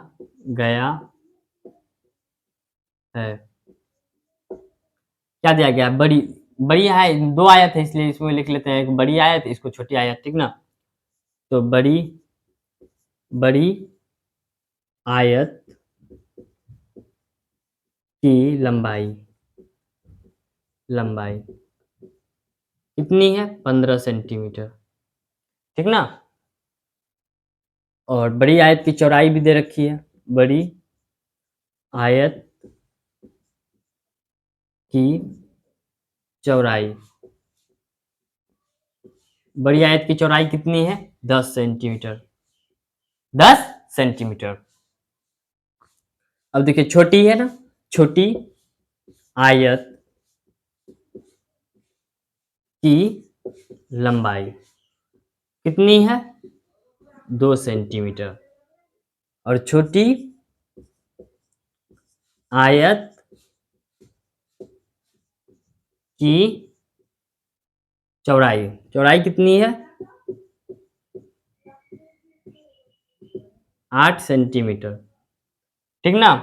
Speaker 1: गया है, क्या दिया गया, बड़ी बड़ी है, 2 आयत है इसलिए इसमें लिख लेते हैं, एक बड़ी आयत इसको छोटी आयत, ठीक ना। तो बड़ी बड़ी आयत की लंबाई लंबाई कितनी है 15 सेंटीमीटर, ठीक ना। और बड़ी आयत की चौड़ाई भी दे रखी है, बड़ी आयत की चौड़ाई, बड़ी आयत की चौड़ाई कितनी है 10 सेंटीमीटर, 10 सेंटीमीटर। अब देखिए छोटी है ना, छोटी आयत की लंबाई कितनी है 2 सेंटीमीटर, और छोटी आयत की चौड़ाई, चौड़ाई कितनी है 8 सेंटीमीटर, ठीक ना।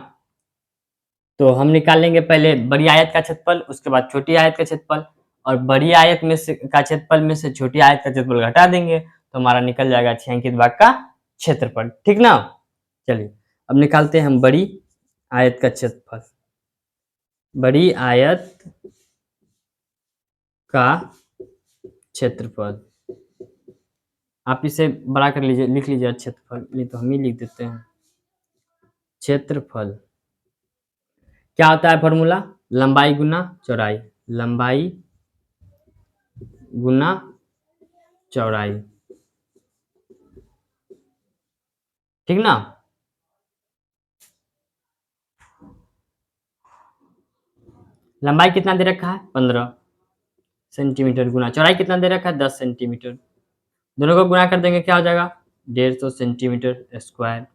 Speaker 1: तो हम निकालेंगे पहले बड़ी आयत का क्षेत्रफल, उसके बाद छोटी आयत का क्षेत्रफल, और बड़ी आयत में से का क्षेत्रफल में से छोटी आयत का क्षेत्रफल घटा देंगे, तो हमारा निकल जाएगा छायांकित भाग का क्षेत्रफल, ठीक ना। चलिए अब निकालते हैं हम बड़ी आयत का क्षेत्रफल, बड़ी आयत का क्षेत्रफल, आप इसे बड़ा कर लीजिए, लिख लीजिए क्षेत्रफल, नहीं तो हम ही लिख देते हैं क्षेत्रफल। क्या होता है फॉर्मूला, लंबाई गुना चौड़ाई, लंबाई गुना चौड़ाई, ठीक ना। लंबाई कितना दे रखा है 15 सेंटीमीटर, गुना चौड़ाई कितना दे रखा है 10 सेंटीमीटर, दोनों को गुणा कर देंगे क्या हो जाएगा 150 सेंटीमीटर स्क्वायर।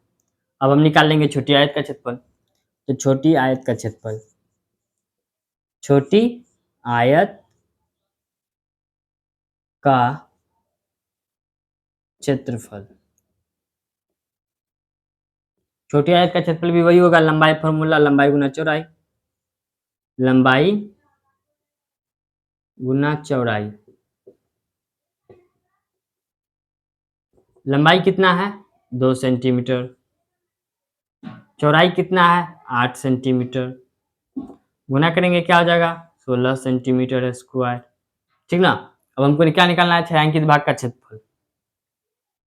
Speaker 1: अब हम निकाल लेंगे छोटी आयत का क्षेत्रफल, तो छोटी आयत का क्षेत्रफल, छोटी आयत का क्षेत्रफल, छोटी आयत का क्षेत्रफल भी वही होगा, लंबाई फॉर्मूला लंबाई गुना चौड़ाई, लंबाई गुना चौड़ाई, लंबाई कितना है 2 सेंटीमीटर, चौड़ाई कितना है 8 सेंटीमीटर, गुना करेंगे क्या हो जाएगा 16 सेंटीमीटर स्क्वायर, ठीक ना। अब हमको क्या निकालना है छायांकित भाग का क्षेत्रफल,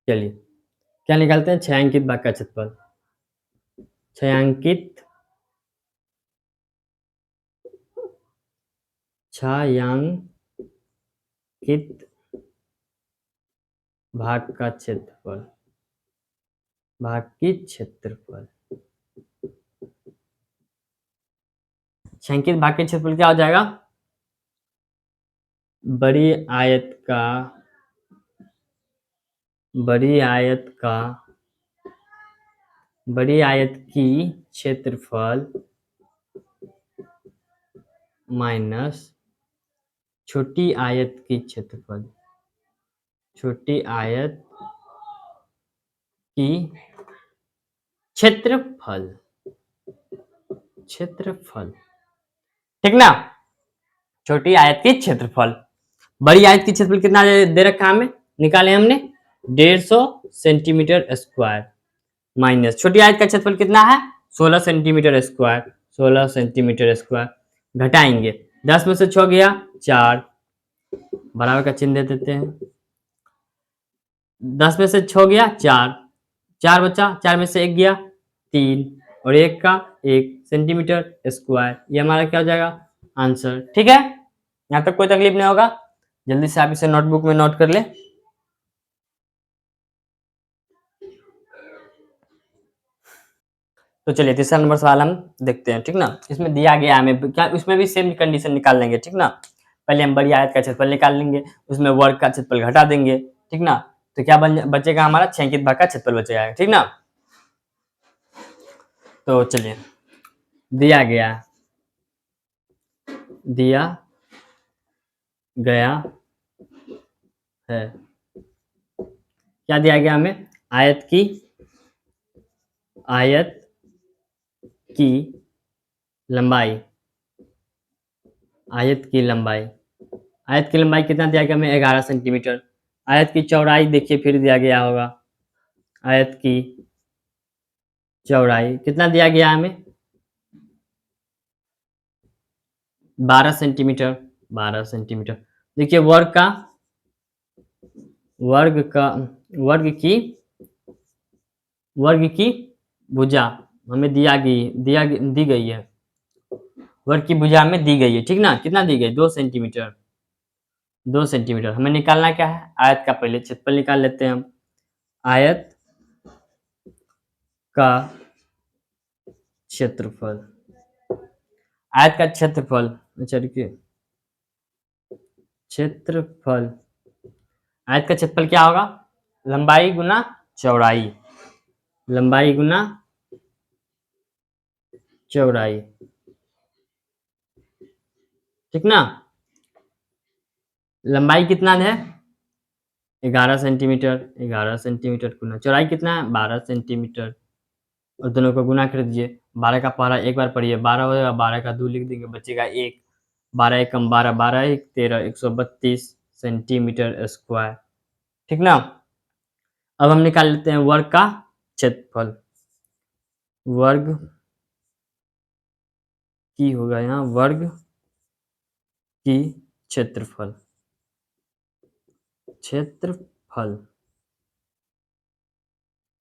Speaker 1: चलिए क्या निकालते हैं छायांकित भाग का क्षेत्रफल, छायांकित छायांकित भाग का क्षेत्रफल, भाग की क्षेत्रफल, छायांकित भाग के क्षेत्रफल क्या हो जाएगा बड़ी आयत का, बड़ी आयत का, बड़ी आयत की क्षेत्रफल माइनस छोटी आयत की क्षेत्रफल, छोटी आयत की क्षेत्रफल, क्षेत्रफल, ठीक ना। छोटी आयत की क्षेत्रफल, बड़ी आयत की क्षेत्रफल कितना दे रखा है हमें, निकाले हमने 150 सेंटीमीटर स्क्वायर, माइनस छोटी आयत का क्षेत्रफल कितना है 16 सेंटीमीटर स्क्वायर, 16 सेंटीमीटर स्क्वायर, घटाएंगे 10 में से 6 गया 4, बराबर का चिन्ह दे देते हैं, 10 में से 6 गया 4, 4 बचा, 4 में से 1 गया 3 और 1 का 1 सेंटीमीटर स्क्वायर। ये हमारा क्या हो जाएगा आंसर। ठीक है, यहाँ तक कोई तकलीफ नहीं होगा। जल्दी से आप इसे नोटबुक में नोट कर ले। तो चलिए तीसरा नंबर सवाल हम देखते हैं। ठीक ना, इसमें दिया गया हमें क्या, उसमें भी सेम कंडीशन निकाल लेंगे। ठीक ना, पहले हम बड़ी आयत का क्षेत्रफल निकाल लेंगे, उसमें वर्ग का क्षेत्रफल घटा देंगे। ठीक ना, तो क्या बचेगा हमारा छेंकित भाग का क्षेत्रफल बचेगा। ठीक ना, तो चलिए दिया गया है, क्या दिया गया हमें, आयत की लंबाई, आयत की लंबाई कितना दिया गया हमें 11 सेंटीमीटर। आयत की चौड़ाई देखिए फिर दिया गया होगा, आयत की चौड़ाई कितना दिया गया हमें 12 सेंटीमीटर। 12 सेंटीमीटर। देखिए वर्ग की भुजा हमें दी गई है। वर्ग की भुजा हमें दी गई है। ठीक ना, कितना दी गई 2 सेंटीमीटर। 2 सेंटीमीटर हमें निकालना क्या है, आयत का पहले क्षेत्रफल निकाल लेते हैं हम। आयत का क्षेत्रफल, आयत का क्षेत्रफल, अच्छा देखिए क्षेत्रफल, आयत का क्षेत्रफल क्या होगा, लंबाई गुना चौड़ाई, लंबाई गुना चौड़ाई। ठीक ना, लंबाई कितना है 11 सेंटीमीटर, 11 सेंटीमीटर गुना चौड़ाई कितना है 12 सेंटीमीटर, और दोनों को गुना कर दीजिए। 12 का पहला एक बार पढ़िए 12 हो जाएगा, 12 का 2 लिख देंगे बचेगा 1, 12 एकम 12, 12 एक 13, 132 सेंटीमीटर स्क्वायर। ठीक ना, अब हम निकाल लेते हैं वर्ग का क्षेत्रफल। वर्ग की होगा यहाँ, वर्ग की क्षेत्रफल,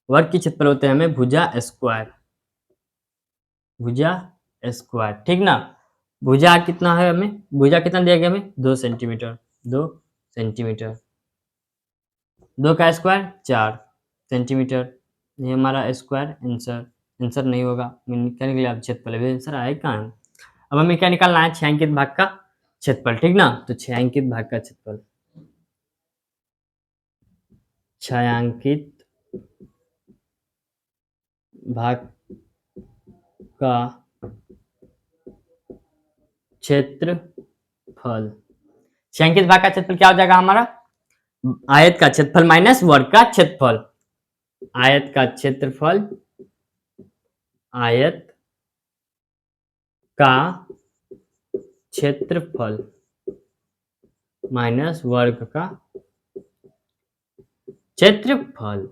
Speaker 1: वर्ग की क्षेत्रफल होते हैं हमें भुजा स्क्वायर, ठीक ना। भुजा कितना है हमें, भुजा कितना दिया गया हमें 2 सेंटीमीटर, 2 सेंटीमीटर, 2 का स्क्वायर 4 सेंटीमीटर। ये हमारा स्क्वायर आंसर नहीं होगा, क्या निकला अब क्षेत्रफल, अभी आंसर आया कहाँ है। अब हमें क्या निकालना है, छायांकित भाग का क्षेत्रफल। ठीक ना, तो छायांकित भाग का क्षेत्रफल, छायांकित भाग का क्षेत्रफल, छायांकित भाग का क्षेत्रफल क्या हो जाएगा हमारा, आयत का क्षेत्रफल माइनस वर्ग का क्षेत्रफल, आयत का क्षेत्रफल, आयत का क्षेत्रफल माइनस वर्ग का क्षेत्रफल।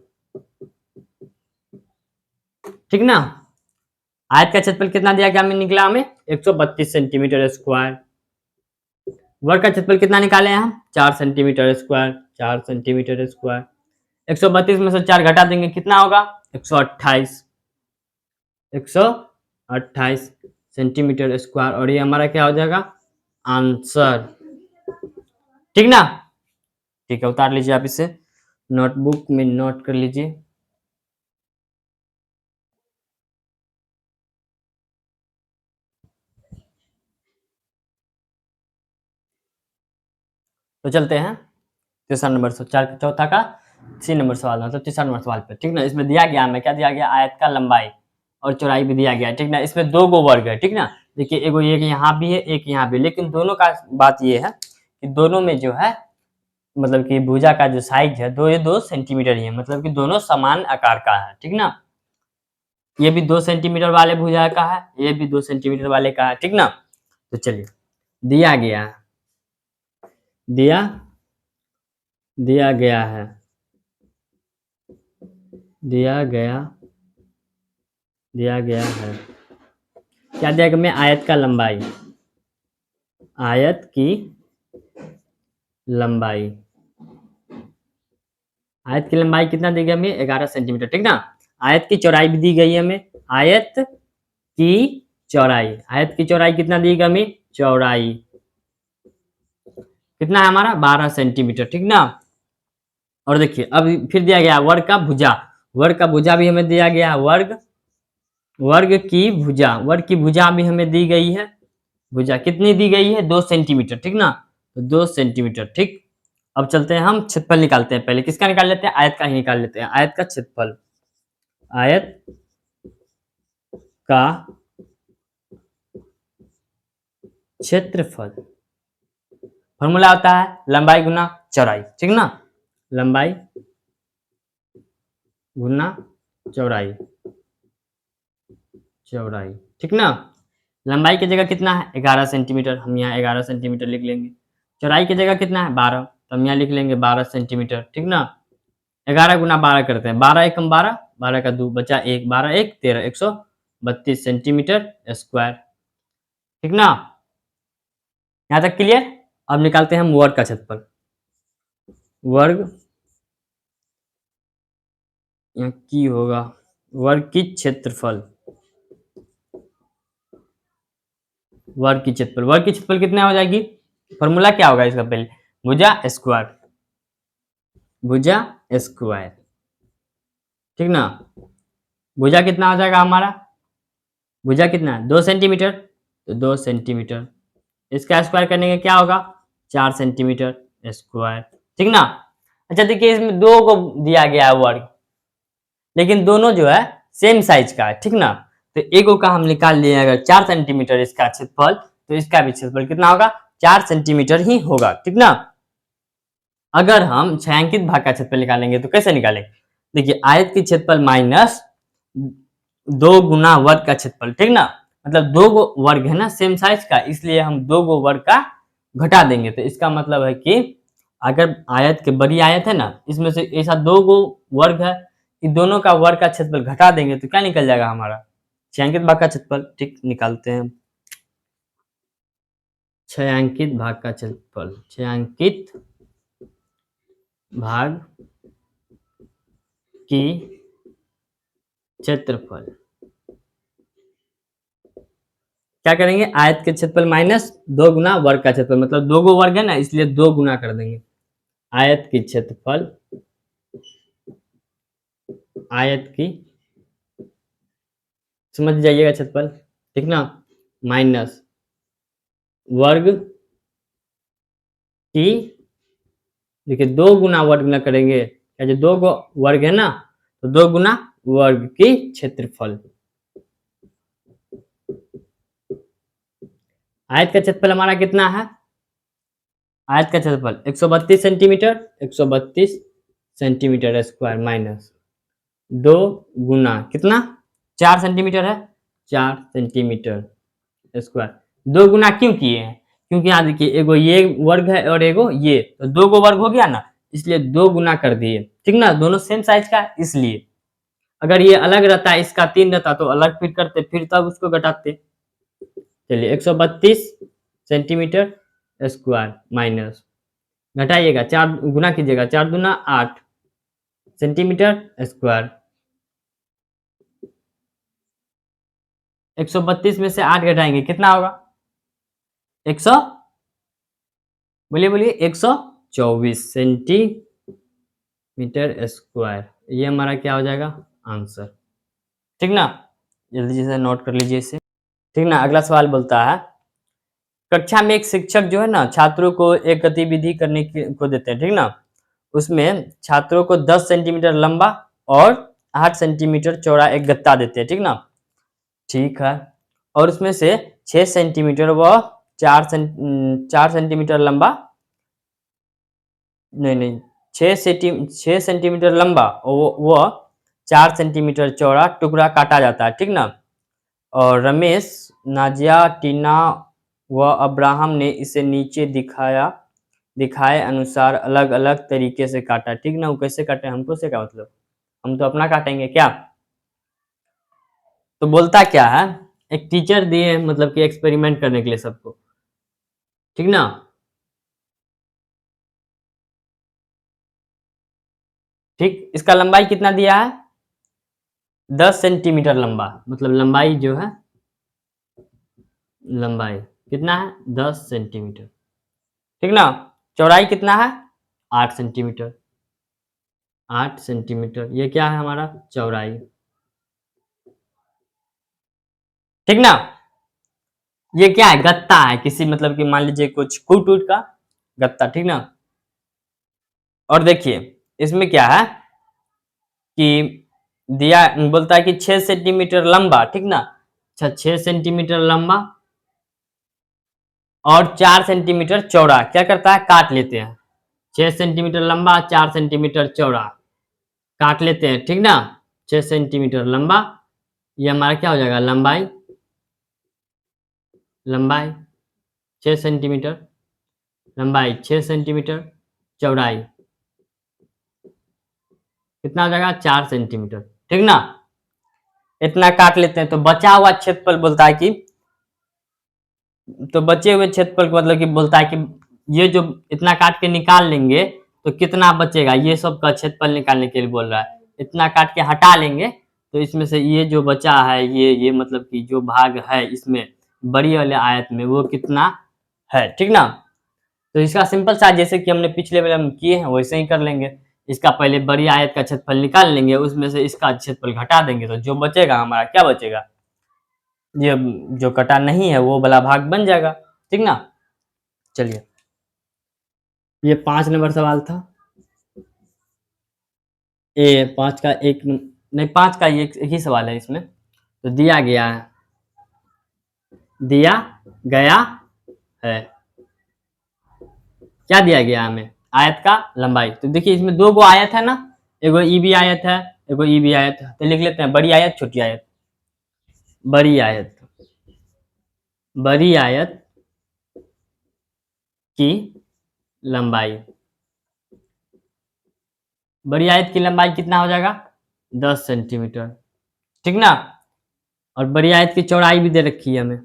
Speaker 1: ठीक ना, आयत का क्षेत्रफल कितना दिया गया हमें, निकला हमें 132 सेंटीमीटर स्क्वायर। वर्ग का क्षेत्रफल कितना निकाले हम 4 सेंटीमीटर स्क्वायर, 4 सेंटीमीटर स्क्वायर। 132 में से 4 घटा देंगे कितना होगा 128, 128 सेंटीमीटर स्क्वायर, और ये हमारा क्या हो जाएगा आंसर। ठीक ना, ठीक है, उतार लीजिए आप इसे नोटबुक में नोट कर लीजिए। तो चलते हैं तीसरा नंबर चौथा का 3 नंबर सवाल, मतलब तीसरा नंबर सवाल पे। ठीक ना, इसमें दिया गया हमें क्या दिया गया, आयत का लंबाई और चौड़ाई भी दिया गया। ठीक ना, इसमें 2 गो वर्ग है। ठीक ना, देखिए एक यहाँ भी है, एक यहाँ भी, लेकिन दोनों का बात ये है कि दोनों में जो है मतलब कि भुजा का जो साइज है ये 2 सेंटीमीटर ही है, मतलब कि दोनों समान आकार का है। ठीक ना, ये भी 2 सेंटीमीटर वाले भुजा का है, ये भी 2 सेंटीमीटर वाले का है। ठीक ना, तो चलिए दिया गया दिया गया है, दिया गया है, क्या दिया गया हमें, आयत का लंबाई, आयत की लंबाई, आयत की लंबाई कितना दी गई हमें 11 सेंटीमीटर। ठीक ना, आयत की चौड़ाई भी दी गई है हमें, आयत की चौड़ाई, आयत की चौड़ाई कितना दी गई हमें, चौड़ाई कितना है हमारा 12 सेंटीमीटर, ठीक ना। और देखिए अब फिर दिया गया वर्ग का भुजा, वर्ग का भुजा भी हमें दिया गया, वर्ग वर्ग की भुजा, वर्ग की भुजा भी हमें दी गई है, भुजा कितनी दी गई है 2 सेंटीमीटर, ठीक ना, तो 2 सेंटीमीटर, ठीक। अब चलते हैं हम क्षेत्रफल निकालते हैं, पहले किसका निकाल लेते हैं, आयत का ही निकाल लेते हैं, आयत का क्षेत्रफल, आयत का क्षेत्रफल फॉर्मूला होता है लंबाई गुना चौड़ाई, ठीक ना, लंबाई गुना चौड़ाई, चौड़ाई, ठीक ना। लंबाई की जगह कितना है 11 सेंटीमीटर, हम यहाँ 11 सेंटीमीटर लिख लेंगे। चौड़ाई की जगह कितना है 12, तो हम यहाँ लिख लेंगे 12 सेंटीमीटर, ठीक ना। 11 गुना 12 करते हैं, 12 एकम 12, 12 का 2 बचा 1, 12 1 13, 132 सेंटीमीटर स्क्वायर, ठीक ना। यहाँ तक क्लियर। अब निकालते हैं हम वर्ग का क्षेत्रफल, वर्ग यहाँ की होगा, वर्ग की क्षेत्रफल, वर्ग की क्षेत्रफल, वर्ग की क्षेत्रफल कितना हो जाएगी, फॉर्मूला क्या होगा इसका, पहले भुजा स्क्वायर, भुजा स्क्वायर, ठीक ना। भुजा कितना हो जाएगा हमारा, भुजा कितना है 2 सेंटीमीटर, तो 2 सेंटीमीटर, इसका स्क्वायर करने का क्या होगा 4 सेंटीमीटर स्क्वायर, ठीक ना। अच्छा देखिए इसमें दो को दिया गया है वर्ग, लेकिन दोनों जो है सेम साइज का है, ठीक ना। तो एगो का हम निकाल लिए अगर 4 सेंटीमीटर इसका क्षेत्रफल, तो इसका भी क्षेत्रफल कितना होगा 4 सेंटीमीटर ही होगा, ठीक ना। अगर हम छायांकित भाग का क्षेत्रफल निकालेंगे तो कैसे निकालेंगे, देखिए आयत की क्षेत्रफल माइनस 2 गुना वर्ग का क्षेत्रफल, ठीक ना। मतलब 2 गो वर्ग है ना सेम साइज का, इसलिए हम 2 गो वर्ग का घटा देंगे, तो इसका मतलब है कि अगर आयत के बड़ी आयत है ना, इसमें से ऐसा 2 गो वर्ग है, इन दोनों का वर्ग का क्षेत्रफल घटा देंगे तो क्या निकल जाएगा हमारा छायांकित भाग का क्षेत्रफल, ठीक निकालते हैं। छायांकित भाग का क्षेत्रफल, छायांकित भाग की क्षेत्रफल, क्या करेंगे आयत के क्षेत्रफल माइनस 2 गुना वर्ग का क्षेत्रफल, मतलब 2 गो वर्ग है ना इसलिए 2 गुना कर देंगे, आयत की क्षेत्रफल, आयत की समझ जाइएगा क्षेत्रफल, ठीक ना, माइनस वर्ग की, देखिए 2 गुना वर्ग ना करेंगे, क्या जो 2 गो वर्ग है ना, तो 2 गुना वर्ग की क्षेत्रफल, आयत का क्षेत्रफल हमारा कितना है, आयत का क्षेत्रफल 132 सेंटीमीटर, 132 सेंटीमीटर स्क्वायर माइनस 2 गुना कितना 4 सेंटीमीटर है, 4 सेंटीमीटर स्क्वायर, 2 गुना क्यों किए हैं, क्योंकि यहाँ देखिए एगो ये वर्ग है और एगो ये, तो 2 गो वर्ग हो गया ना, इसलिए 2 गुना कर दिए, ठीक ना, दोनों सेम साइज का इसलिए। अगर ये अलग रहता इसका 3 रहता तो अलग फिर करते, फिर तब उसको घटाते। चलिए 132 सेंटीमीटर स्क्वायर माइनस, घटाइएगा 4 गुना कीजिएगा, 4 दूना 8 सेंटीमीटर स्क्वायर, 132 में से 8 घटाएंगे कितना होगा 100, बोलिए बोलिए 124 सेंटीमीटर स्क्वायर, ये हमारा क्या हो जाएगा आंसर, ठीक ना। जल्दी से नोट कर लीजिए इसे, ठीक ना। अगला सवाल बोलता है कक्षा में एक शिक्षक जो है ना छात्रों को एक गतिविधि करने को देते हैं, ठीक ना, उसमें छात्रों को 10 सेंटीमीटर लंबा और 8 सेंटीमीटर चौड़ा एक गत्ता देते हैं, ठीक ना, ठीक है। और उसमें से 6 सेंटीमीटर व 4 सेंटीमीटर लंबा, नहीं नहीं 6 सेंटीमीटर लंबा वो 4 सेंटीमीटर चौड़ा टुकड़ा काटा जाता है, ठीक ना। और रमेश, नाजिया, टीना व अब्राहम ने इसे नीचे दिखाए अनुसार अलग अलग तरीके से काटा, ठीक ना। वो कैसे काटे हमको से क्या मतलब, हम तो अपना काटेंगे क्या। तो बोलता क्या है, एक टीचर दिए मतलब कि एक्सपेरिमेंट करने के लिए सबको, ठीक ना। ठीक, इसका लंबाई कितना दिया है 10 सेंटीमीटर लंबा, मतलब लंबाई जो है, लंबाई कितना है 10 सेंटीमीटर, ठीक ना। चौड़ाई कितना है 8 सेंटीमीटर, 8 सेंटीमीटर ये क्या है हमारा चौड़ाई, ठीक ना। ये क्या है गत्ता है किसी, मतलब कि मान लीजिए कुछ कूट उट का गत्ता, ठीक ना। और देखिए इसमें क्या है कि दिया, बोलता है कि 6 सेंटीमीटर लंबा, ठीक ना। अच्छा 6 सेंटीमीटर लंबा और 4 सेंटीमीटर चौड़ा, क्या करता है काट लेते हैं। 6 सेंटीमीटर लंबा 4 सेंटीमीटर चौड़ा, काट लेते हैं, ठीक ना। 6 सेंटीमीटर लंबा, ये हमारा क्या हो जाएगा लंबाई, लंबाई 6 सेंटीमीटर, लंबाई 6 सेंटीमीटर, चौड़ाई कितना हो जाएगा 4 सेंटीमीटर, ठीक ना। इतना काट लेते हैं तो बचा हुआ क्षेत्रफल बोलता है कि, तो बचे हुए क्षेत्रफल को मतलब कि बोलता है कि ये जो इतना काट के निकाल लेंगे तो कितना बचेगा, ये सब का क्षेत्रफल निकालने के लिए बोल रहा है। इतना काट के हटा लेंगे तो इसमें से ये जो बचा है, ये मतलब कि जो भाग है इसमें बड़ी वाले आयत में वो कितना है, ठीक ना। तो इसका सिंपल सा जैसे कि हमने पिछले वाले में किए हैं वैसे ही कर लेंगे। इसका पहले बड़ी आयत का क्षेत्रफल निकाल लेंगे, उसमें से इसका क्षेत्रफल घटा देंगे तो जो बचेगा हमारा क्या बचेगा, ये जो कटा नहीं है वो वाला भाग बन जाएगा, ठीक ना। चलिए ये 5 नंबर सवाल था। ए 5 का एक नहीं, 5 का एक ही सवाल है इसमें। तो दिया गया है, क्या दिया गया हमें आयत का लंबाई। तो देखिए इसमें दो गो आयत है ना, एगो ई बी आयत है, एगो ई बी आयत है। तो लिख लेते हैं बड़ी आयत छोटी आयत, बड़ी आयत, बड़ी आयत की लंबाई, बड़ी आयत की लंबाई कितना हो जाएगा 10 सेंटीमीटर, ठीक ना। और बड़ी आयत की चौड़ाई भी दे रखी है हमें,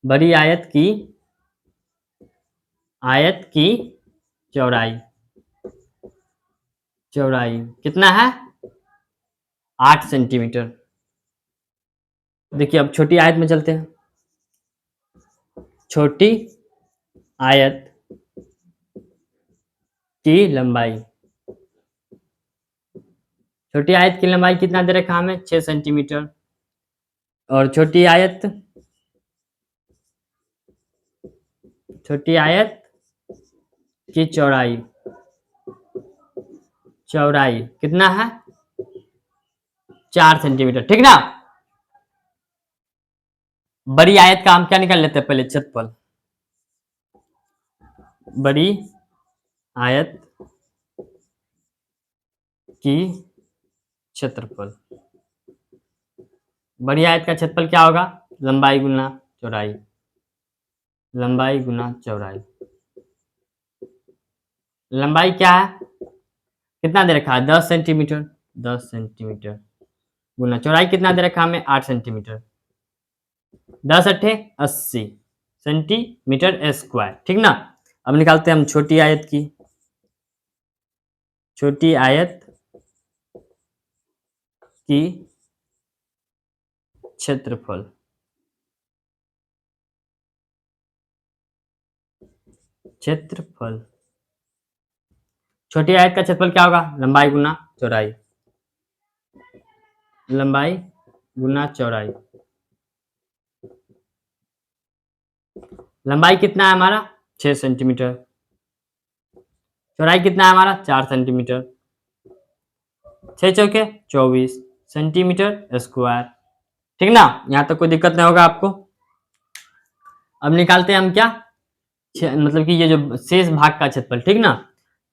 Speaker 1: बड़ी आयत की चौड़ाई, चौड़ाई कितना है 8 सेंटीमीटर। देखिए अब छोटी आयत में चलते हैं, छोटी आयत की लंबाई, छोटी आयत की लंबाई कितना दे रखा हमें 6 सेंटीमीटर, और छोटी आयत की चौड़ाई, चौड़ाई कितना है 4 सेंटीमीटर, ठीक ना। बड़ी आयत का हम क्या निकाल लेते हैं पहले क्षेत्रफल, बड़ी आयत की क्षेत्रफल, बड़ी आयत का क्षेत्रफल क्या होगा लंबाई गुना चौड़ाई, लंबाई गुना चौड़ाई। लंबाई क्या है कितना दे रखा है 10 सेंटीमीटर, 10 सेंटीमीटर गुना चौड़ाई कितना दे रखा है हमें 8 सेंटीमीटर, 10 अट्ठे 80 सेंटीमीटर स्क्वायर, ठीक ना। अब निकालते हैं हम छोटी आयत की, छोटी आयत की क्षेत्रफल, क्षेत्रफल छोटी आयत का क्षेत्रफल क्या होगा लंबाई गुना चौड़ाई, लंबाई गुना चौड़ाई। लंबाई कितना है हमारा 6 सेंटीमीटर, चौड़ाई कितना है हमारा 4 सेंटीमीटर, 6 चौके 24 सेंटीमीटर स्क्वायर, ठीक ना। यहाँ तक कोई दिक्कत नहीं होगा आपको। अब निकालते हैं हम क्या, मतलब कि ये जो शेष भाग का क्षेत्रफल, ठीक ना।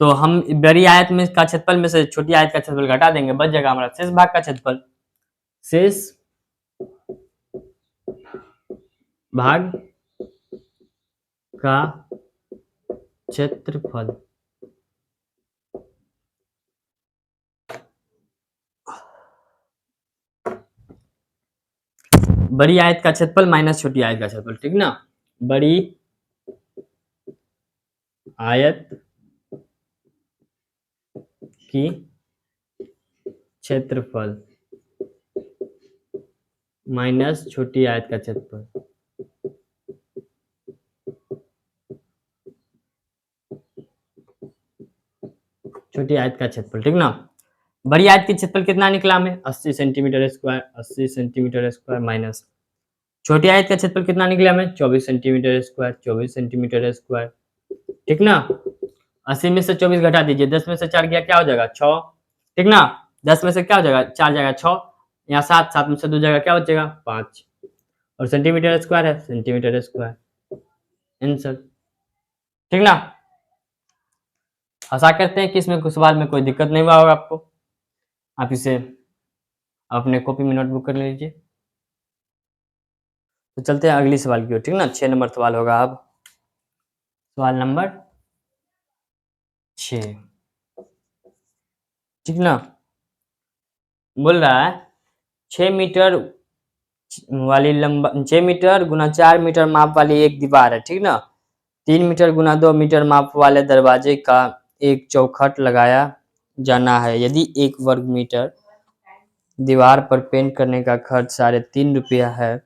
Speaker 1: तो हम बड़ी आयत में का क्षेत्रफल में से छोटी आयत का क्षेत्रफल घटा देंगे, बच जाएगा हमारा शेष भाग का क्षेत्रफल, शेष भाग का क्षेत्रफल, बड़ी आयत का क्षेत्रफल माइनस छोटी आयत का क्षेत्रफल, ठीक ना। बड़ी आयत की क्षेत्रफल माइनस छोटी आयत का क्षेत्रफल। छोटी आयत का क्षेत्रफल, ठीक ना। बड़ी आयत की क्षेत्रफल कितना निकला हमें? 80 centimetre square. 80 centimetre square minus छोटी आयत का क्षेत्रफल कितना निकला हमें? 24 सेंटीमीटर स्क्वायर। 24 सेंटीमीटर स्क्वायर, ठीक ना। 80 में से 24 घटा दीजिए, 10 में से 4 गया, क्या हो जाएगा? 6, ठीक ना। 10 में से क्या हो जाएगा? 4 जाएगा 6, यहाँ 7, 7 में से 2 जाएगा, क्या बचेगा? 5। और सेंटीमीटर स्क्वायर है, सेंटीमीटर स्क्वायर आंसर, ठीक ना। आशा करते हैं कि इसमें कुछ सवाल में कोई दिक्कत नहीं हुआ होगा आपको। आप इसे अपने कॉपी में नोटबुक कर लीजिए। तो चलते हैं अगली सवाल की ओर, ठीक ना। 6 नंबर सवाल होगा अब। सवाल नंबर 6, ठीक ना। बोल रहा है 6 मीटर वाली लंबा 6 मीटर गुना 4 मीटर माप वाली एक दीवार है, ठीक ना। 3 मीटर गुना 2 मीटर माप वाले दरवाजे का एक चौखट लगाया जाना है। यदि 1 वर्ग मीटर दीवार पर पेंट करने का खर्च 3.5 रुपया है,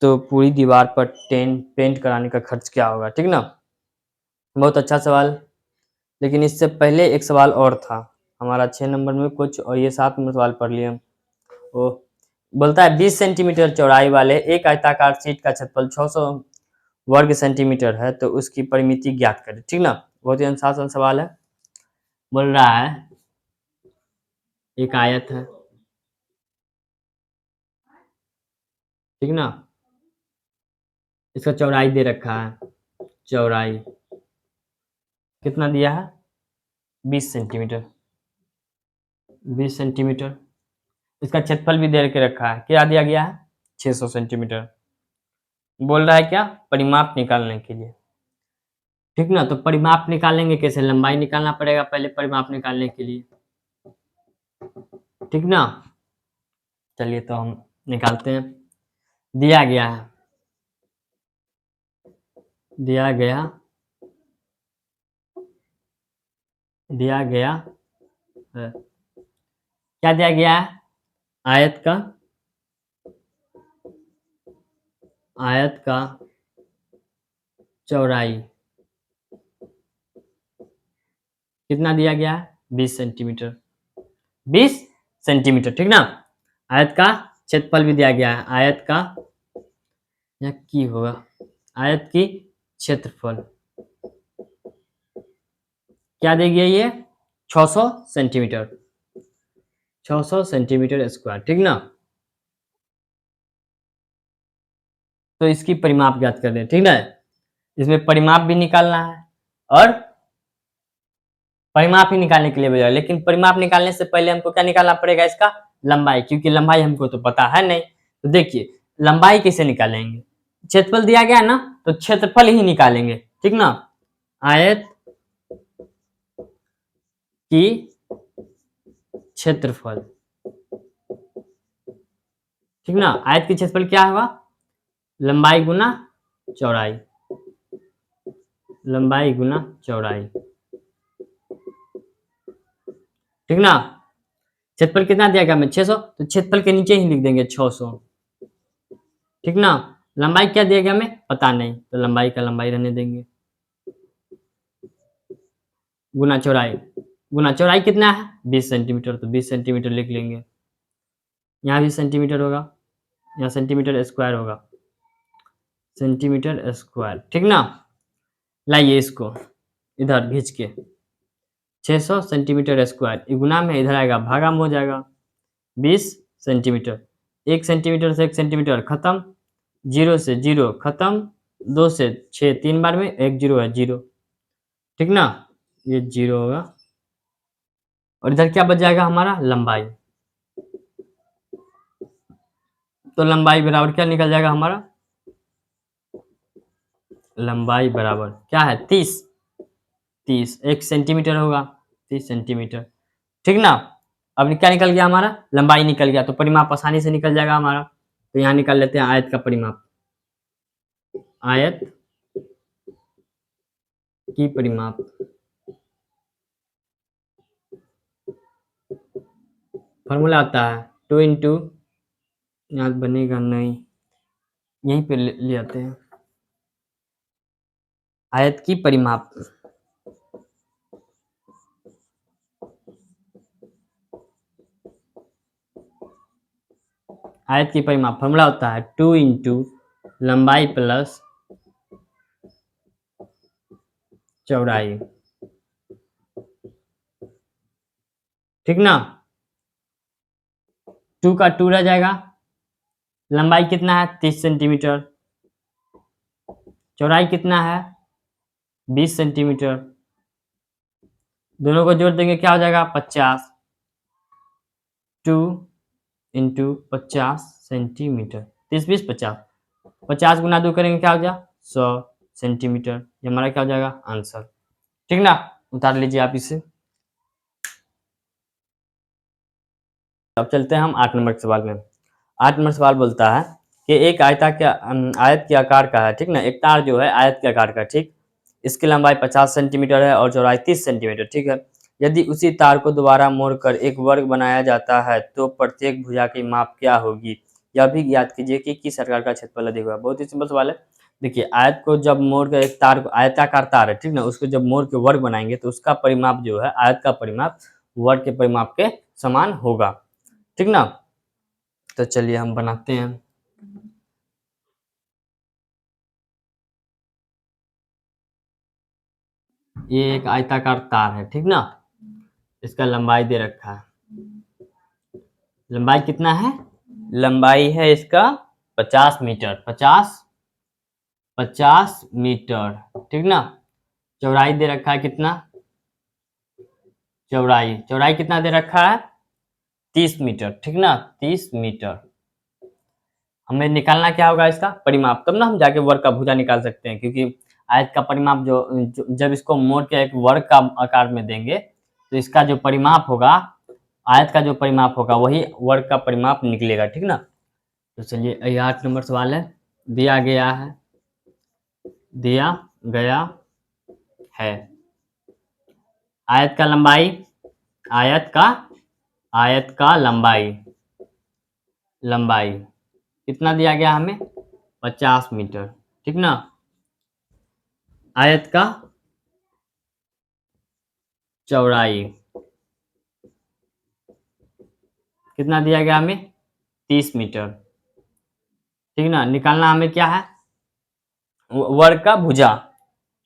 Speaker 1: तो पूरी दीवार पर पेंट कराने का खर्च क्या होगा, ठीक ना। बहुत अच्छा सवाल। लेकिन इससे पहले एक सवाल और था हमारा 6 नंबर में कुछ, और ये 7 नंबर सवाल पढ़ लिए हम। वो बोलता है 20 सेंटीमीटर चौड़ाई वाले एक आयताकार शीट का क्षेत्रफल 600 वर्ग सेंटीमीटर है, तो उसकी परिमिति ज्ञात करें, ठीक ना। बहुत ही अनुशासन सवाल है। बोल रहा है एक आयत है, ठीक ना। इसका चौड़ाई दे रखा है, चौड़ाई कितना दिया है? 20 सेंटीमीटर। 20 सेंटीमीटर। इसका क्षेत्रफल भी दे के रखा है, क्या दिया गया है? 600 सेंटीमीटर। बोल रहा है क्या? परिमाप निकालने के लिए, ठीक ना। तो परिमाप निकालेंगे कैसे? लंबाई निकालना पड़ेगा पहले परिमाप निकालने के लिए, ठीक ना। चलिए तो हम निकालते हैं। दिया गया है, दिया गया दिया गया है। क्या दिया गया है? आयत का चौड़ाई कितना दिया गया है? 20 सेंटीमीटर। 20 सेंटीमीटर, ठीक ना। आयत का क्षेत्रफल भी दिया गया है, आयत का या की होगा, आयत की क्षेत्रफल क्या देगी ये? 600 सेंटीमीटर। 600 सेंटीमीटर स्क्वायर, ठीक ना। तो इसकी परिमाप ज्ञात कर दें, ठीक ना। इसमें परिमाप भी निकालना है और परिमाप ही निकालने के लिए भेजा, लेकिन परिमाप निकालने से पहले हमको क्या निकालना पड़ेगा? इसका लंबाई, क्योंकि लंबाई हमको तो पता है नहीं। तो देखिए लंबाई कैसे निकालेंगे? क्षेत्रफल दिया गया ना, तो क्षेत्रफल ही निकालेंगे, ठीक ना। आयत की क्षेत्रफल, ठीक ना। आयत की क्षेत्रफल क्या होगा? लंबाई गुना चौड़ाई, लंबाई गुना चौड़ाई, ठीक ना। क्षेत्रफल कितना दिया गया हमें? 600, तो क्षेत्रफल के नीचे ही लिख देंगे 600, ठीक ना। लंबाई क्या दिया गया हमें? पता नहीं, तो लंबाई का लंबाई रहने देंगे। गुना चौड़ाई, गुना चौड़ाई कितना है? 20 सेंटीमीटर, तो 20 सेंटीमीटर लिख लेंगे। यहाँ भी सेंटीमीटर होगा, यहाँ सेंटीमीटर स्क्वायर होगा, सेंटीमीटर स्क्वायर, ठीक ना। लाइए इसको इधर खींच के, 600 सेंटीमीटर स्क्वायर गुना में इधर आएगा, भागा में हो जाएगा 20 सेंटीमीटर। 1 सेंटीमीटर से 1 सेंटीमीटर खत्म, 0 से 0 खत्म, 2 से 6 3 बार में, 1 0 है 0, ठीक ना। ये 0 होगा और इधर क्या बच जाएगा हमारा? लंबाई। तो लंबाई बराबर क्या निकल जाएगा हमारा? लंबाई बराबर क्या है? 30। 30 1 सेंटीमीटर होगा, 30 सेंटीमीटर, ठीक ना। अब क्या निकल गया हमारा? लंबाई निकल गया, तो परिमाप आसानी से निकल जाएगा हमारा। तो यहाँ निकाल लेते हैं आयत का परिमाप, आयत की परिमाप, फॉर्मूला आता है 2 इंटू यहाँ बनेगा नहीं, यहीं पे ले आते हैं। आयत की परिमाप, आयत की परिमाप फॉर्मूला होता है 2 इंटू लंबाई प्लस चौड़ाई, ठीक ना। 2 का 2 रह जाएगा, लंबाई कितना है 30 सेंटीमीटर, चौड़ाई कितना है 20 सेंटीमीटर, दोनों को जोड़ देंगे क्या हो जाएगा 50, 2 इंटू 50 सेंटीमीटर, 30 20 50, 50 गुना 2 करेंगे क्या हो जाएगा 100 सेंटीमीटर, ये हमारा क्या हो जाएगा आंसर, ठीक ना। उतार लीजिए आप इसे। अब चलते हैं हम 8 नंबर के सवाल में। 8 नंबर सवाल बोलता है कि एक आयत के आकार का है, ठीक ना। एक तार जो है आयत के आकार का, ठीक, इसकी लंबाई 50 सेंटीमीटर है और चौड़ाई 30 सेंटीमीटर, ठीक है। यदि उसी तार को दोबारा मोड़कर एक वर्ग बनाया जाता है तो प्रत्येक भुजा की माप क्या होगी, यह भी ज्ञात कीजिए कि किस आकार का क्षेत्रफल अधिक होगा। बहुत ही सिंपल सवाल है। देखिए, आयत को जब मोड़कर एक तार को, आयताकार तार है, ठीक ना, उसको जब मोड़ के वर्ग बनाएंगे तो उसका परिमाप जो है, आयत का परिमाप वर्ग के परिमाप के समान होगा, ठीक ना। तो चलिए हम बनाते हैं। ये एक आयताकार तार है, ठीक ना, इसका लंबाई दे रखा है, लंबाई कितना है, लंबाई है इसका 50 मीटर, 50 मीटर, ठीक ना। चौड़ाई दे रखा है कितना, चौड़ाई कितना दे रखा है 30 मीटर, ठीक ना, 30 मीटर। हमें निकालना क्या होगा इसका परिमाप, तब ना हम जाके वर्ग का भुजा निकाल सकते हैं, क्योंकि आयत का परिमाप जब इसको मोड़ के एक वर्ग का आकार में देंगे तो इसका जो परिमाप होगा, आयत का जो परिमाप होगा वही वर्ग का परिमाप निकलेगा, ठीक ना। तो चलिए, ये 8 नंबर सवाल है, दिया गया है, दिया गया है आयत का लंबाई, आयत का आयत का लंबाई कितना दिया गया हमें 50 मीटर, ठीक ना। आयत का चौड़ाई कितना दिया गया हमें 30 मीटर, ठीक ना। निकालना हमें क्या है वर्ग का भुजा,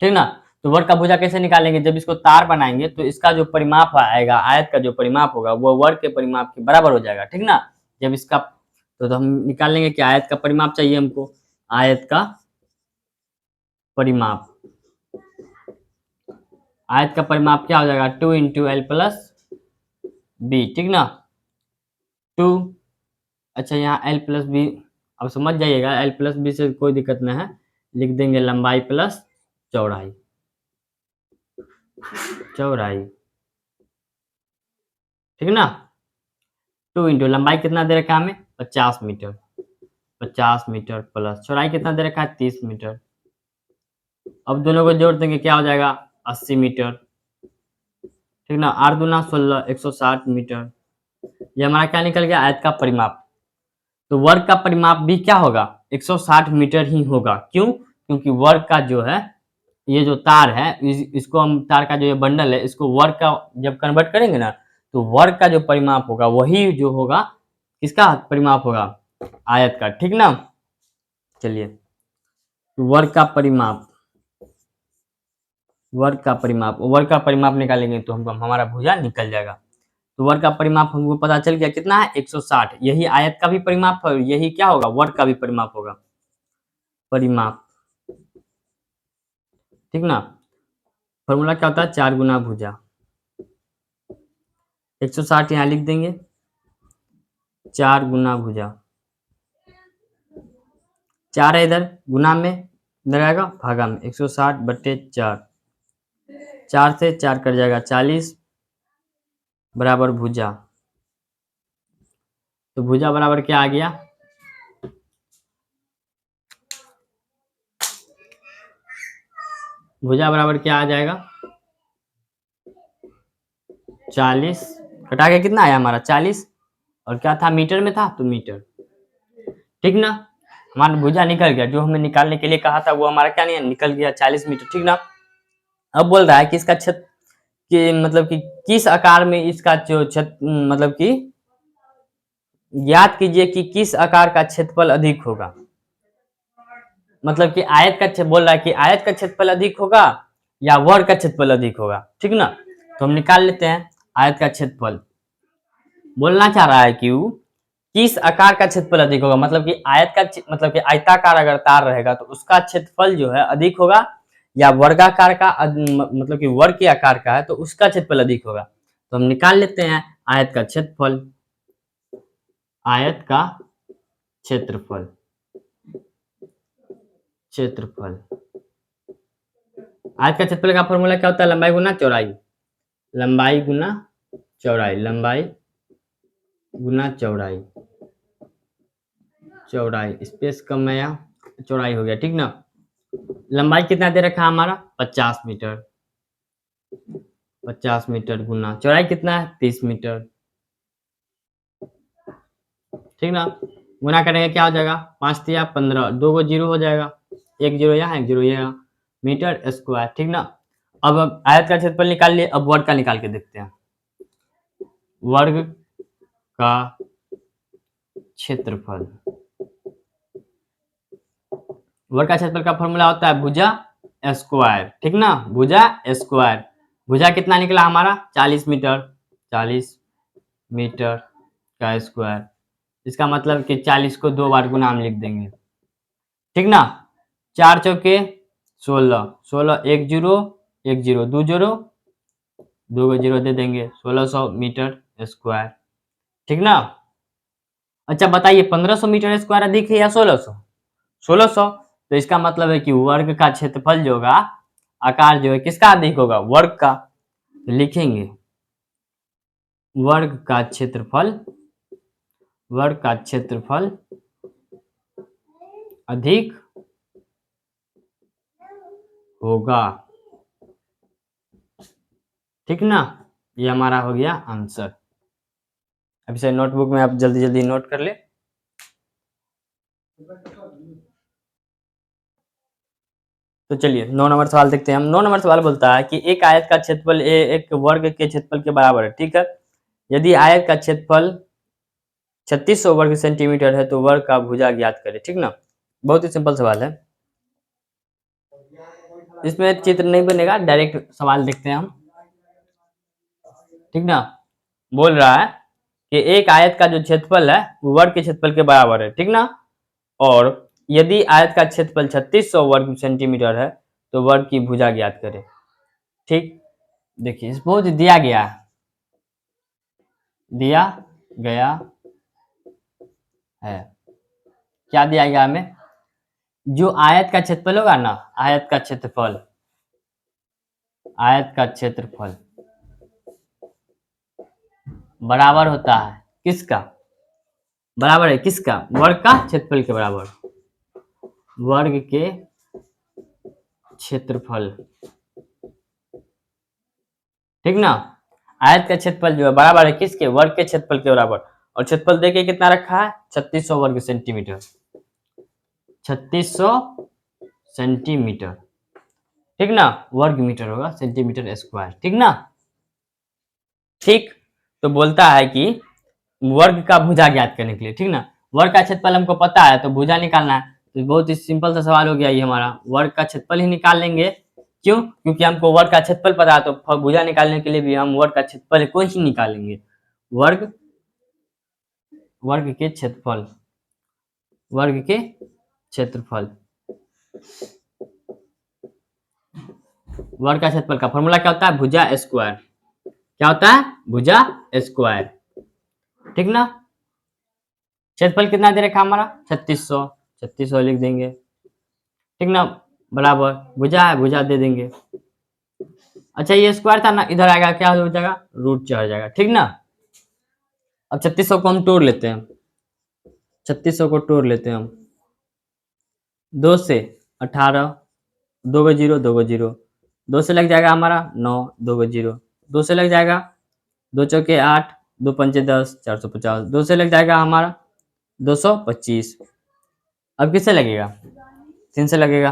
Speaker 1: ठीक ना। तो वर्ग का भुजा कैसे निकालेंगे, जब इसको तार बनाएंगे तो इसका जो परिमाप आएगा, आयत का जो परिमाप होगा वो वर्ग के परिमाप के बराबर हो जाएगा, ठीक ना। जब इसका तो हम निकाल लेंगे कि आयत का परिमाप चाहिए हमको, आयत का परिमाप, आयत का परिमाप क्या हो जाएगा 2 इंटू एल प्लस बी, ठीक ना। 2, अच्छा यहाँ एल प्लस बी, अब समझ जाइएगा, एल प्लस बी से कोई दिक्कत नहीं है, लिख देंगे लंबाई प्लस चौड़ाई, ठीक ना। 2 इंटू लंबाई कितना दे रखा है हमें 50 मीटर, 50 मीटर प्लस चौड़ाई कितना दे रखा है 30 मीटर। अब दोनों को जोड़ देंगे क्या हो जाएगा 80 मीटर, ठीक ना। 8 दूना 16, 160 मीटर, ये हमारा क्या निकल गया आयत का परिमाप। तो वर्ग का परिमाप भी क्या होगा 160 मीटर ही होगा, क्यों, क्योंकि वर्ग का जो है, ये जो तार है, इसको हम तार का जो ये बंडल है, इसको वर्ग का जब कन्वर्ट करेंगे ना तो वर्ग का जो परिमाप होगा वही जो होगा किसका परिमाप होगा आयत का, ठीक ना। चलिए, वर्ग का परिमाप, वर्ग का परिमाप निकालेंगे तो हमको हमारा भुजा निकल जाएगा। तो वर्ग का परिमाप हमको पता चल गया कितना है 160, यही आयत का भी परिमाप है, यही क्या होगा वर्ग का भी परिमाप होगा, परिमाप, ठीक ना। फॉर्मूला क्या होता है 4 गुना भुजा, 160 यहाँ लिख देंगे, 4 गुना भुजा, 4 है इधर, गुना में इधर आएगा भागा में 160/4, 4 से 4 कट जाएगा 40 बराबर भुजा। तो भुजा बराबर क्या आ गया, भुजा बराबर क्या आ जाएगा 40, घटा के कितना आया हमारा 40, और क्या था मीटर में था तो मीटर, ठीक ना। हमारा भुजा निकल गया, जो हमें निकालने के लिए कहा था वो हमारा क्या नहीं निकल गया 40 मीटर, ठीक ना। अब बोल रहा है कि इसका क्षेत्र कि मतलब कि किस आकार में इसका जो क्षेत्र मतलब कि ज्ञात कीजिए कि किस आकार का क्षेत्रफल अधिक होगा। मतलब कि आयत का बोल रहा है कि आयत का क्षेत्रफल अधिक होगा या वर्ग का क्षेत्रफल अधिक होगा, ठीक ना। तो हम निकाल लेते हैं आयत का क्षेत्रफल। बोलना चाह रहा है कि किस आकार का क्षेत्रफल अधिक होगा, मतलब कि आयत का मतलब कि आयताकार अगर तार रहेगा तो उसका क्षेत्रफल जो है अधिक होगा, या वर्गाकार का मतलब कि वर्ग के आकार का है तो उसका क्षेत्रफल अधिक होगा। तो हम निकाल लेते हैं आयत का क्षेत्रफल। आयत का क्षेत्रफल, क्षेत्रफल आयत का क्षेत्रफल का फॉर्मूला क्या होता है, लंबाई गुना चौड़ाई, लंबाई गुना चौड़ाई, लंबाई गुना चौड़ाई, चौड़ाई स्पेस कम है या चौड़ाई हो गया, ठीक ना। लंबाई कितना दे रखा है हमारा 50 मीटर, 50 मीटर गुना चौड़ाई कितना है 30 मीटर, ठीक ना। गुना करेंगे क्या हो जाएगा 5 या 15, 2 को 0 हो जाएगा, एक 0 यहाँ एक 0 यहाँ, मीटर स्क्वायर, ठीक ना। अब आयत का क्षेत्रफल निकाल लिए, अब वर्ग का निकाल के देखते हैं। वर्ग का क्षेत्रफल, वर्ग का क्षेत्रफल का फॉर्मूला होता है भुजा स्क्वायर, ठीक ना, भुजा स्क्वायर। भुजा कितना निकला हमारा 40 मीटर, 40 मीटर का स्क्वायर, इसका मतलब कि 40 को 2 बार गुना हम लिख देंगे, ठीक ना। 4 चौके 16, 16 1 0 1 0 2 0, 2 को 0 दे देंगे, 1600 मीटर स्क्वायर, ठीक ना। अच्छा बताइए 1500 मीटर स्क्वायर अधिक है या 1600? 1600। तो इसका मतलब है कि वर्ग का क्षेत्रफल जो होगा, आकार जो है किसका अधिक होगा, वर्ग का। तो लिखेंगे वर्ग का क्षेत्रफल, वर्ग का क्षेत्रफल अधिक होगा, ठीक ना। ये हमारा हो गया आंसर। अब इसे नोटबुक में आप जल्दी जल्दी नोट कर ले। तो चलिए 9 नंबर सवाल देखते हैं हम। 9 नंबर सवाल बोलता है कि एक आयत का क्षेत्रफल एक वर्ग के क्षेत्रफल के बराबर है, ठीक है। यदि आयत का क्षेत्रफल 3600 वर्ग सेंटीमीटर है तो वर्ग का भुजा ज्ञात करें, ठीक ना। बहुत ही सिंपल सवाल है, इसमें चित्र नहीं बनेगा, डायरेक्ट सवाल देखते हैं हम, ठीक ना। बोल रहा है कि एक आयत का जो क्षेत्रफल है वो वर्ग के क्षेत्रफल के बराबर है, ठीक ना। और यदि आयत का क्षेत्रफल 3600 वर्ग सेंटीमीटर है तो वर्ग की भुजा ज्ञात करें, ठीक। देखिए बहुत दिया गया है, दिया गया है, क्या दिया गया हमें, जो आयत का क्षेत्रफल होगा ना, आयत का क्षेत्रफल, आयत का क्षेत्रफल बराबर होता है किसका, बराबर है किसका, वर्ग का क्षेत्रफल के बराबर, वर्ग के क्षेत्रफल, ठीक ना। आयत का क्षेत्रफल जो है बराबर है किसके, वर्ग के क्षेत्रफल के बराबर। और क्षेत्रफल देखिए कितना रखा है 3600 वर्ग सेंटीमीटर, 3600 सेंटीमीटर, ठीक ना। वर्ग मीटर होगा, सेंटीमीटर स्क्वायर, ठीक ना। ठीक। तो बोलता है कि वर्ग का भुजा ज्ञात करने के लिए, ठीक ना। वर्ग का क्षेत्रफल हमको पता है तो भुजा निकालना है, तो बहुत ही सिंपल सा सवाल हो गया ये हमारा, वर्ग का क्षेत्रफल ही निकाल लेंगे। क्यों, क्योंकि हमको वर्ग का क्षेत्रफल पता है तो भुजा निकालने के लिए भी हम वर्ग का क्षेत्रफल को ही निकालेंगे। वर्ग, वर्ग के क्षेत्रफल, वर्ग के क्षेत्रफल, वर्ग का क्षेत्रफल का फॉर्मूला क्या होता है भुजा स्क्वायर, क्या होता है भुजा स्क्वायर, ठीक ना। क्षेत्रफल कितना दे रखा हमारा 3600, 3600 लिख देंगे, ठीक ना, बराबर भुजा है भुजा दे देंगे। अच्छा ये स्क्वायर था ना, इधर आएगा क्या हो जाएगा रूट चढ़ जाएगा, ठीक ना। अब 3600 को हम तोड़ लेते हैं, 3600 को तोड़ लेते हैं हम, 2 से 18, 2 को 0 2 को 0, 2 से लग जाएगा हमारा 9, 2 को 0, 2 से लग जाएगा 2 चौके 8, 2 पंचे 10, 450, 2 से लग जाएगा हमारा 225, अब किससे लगेगा? 3 से लगेगा।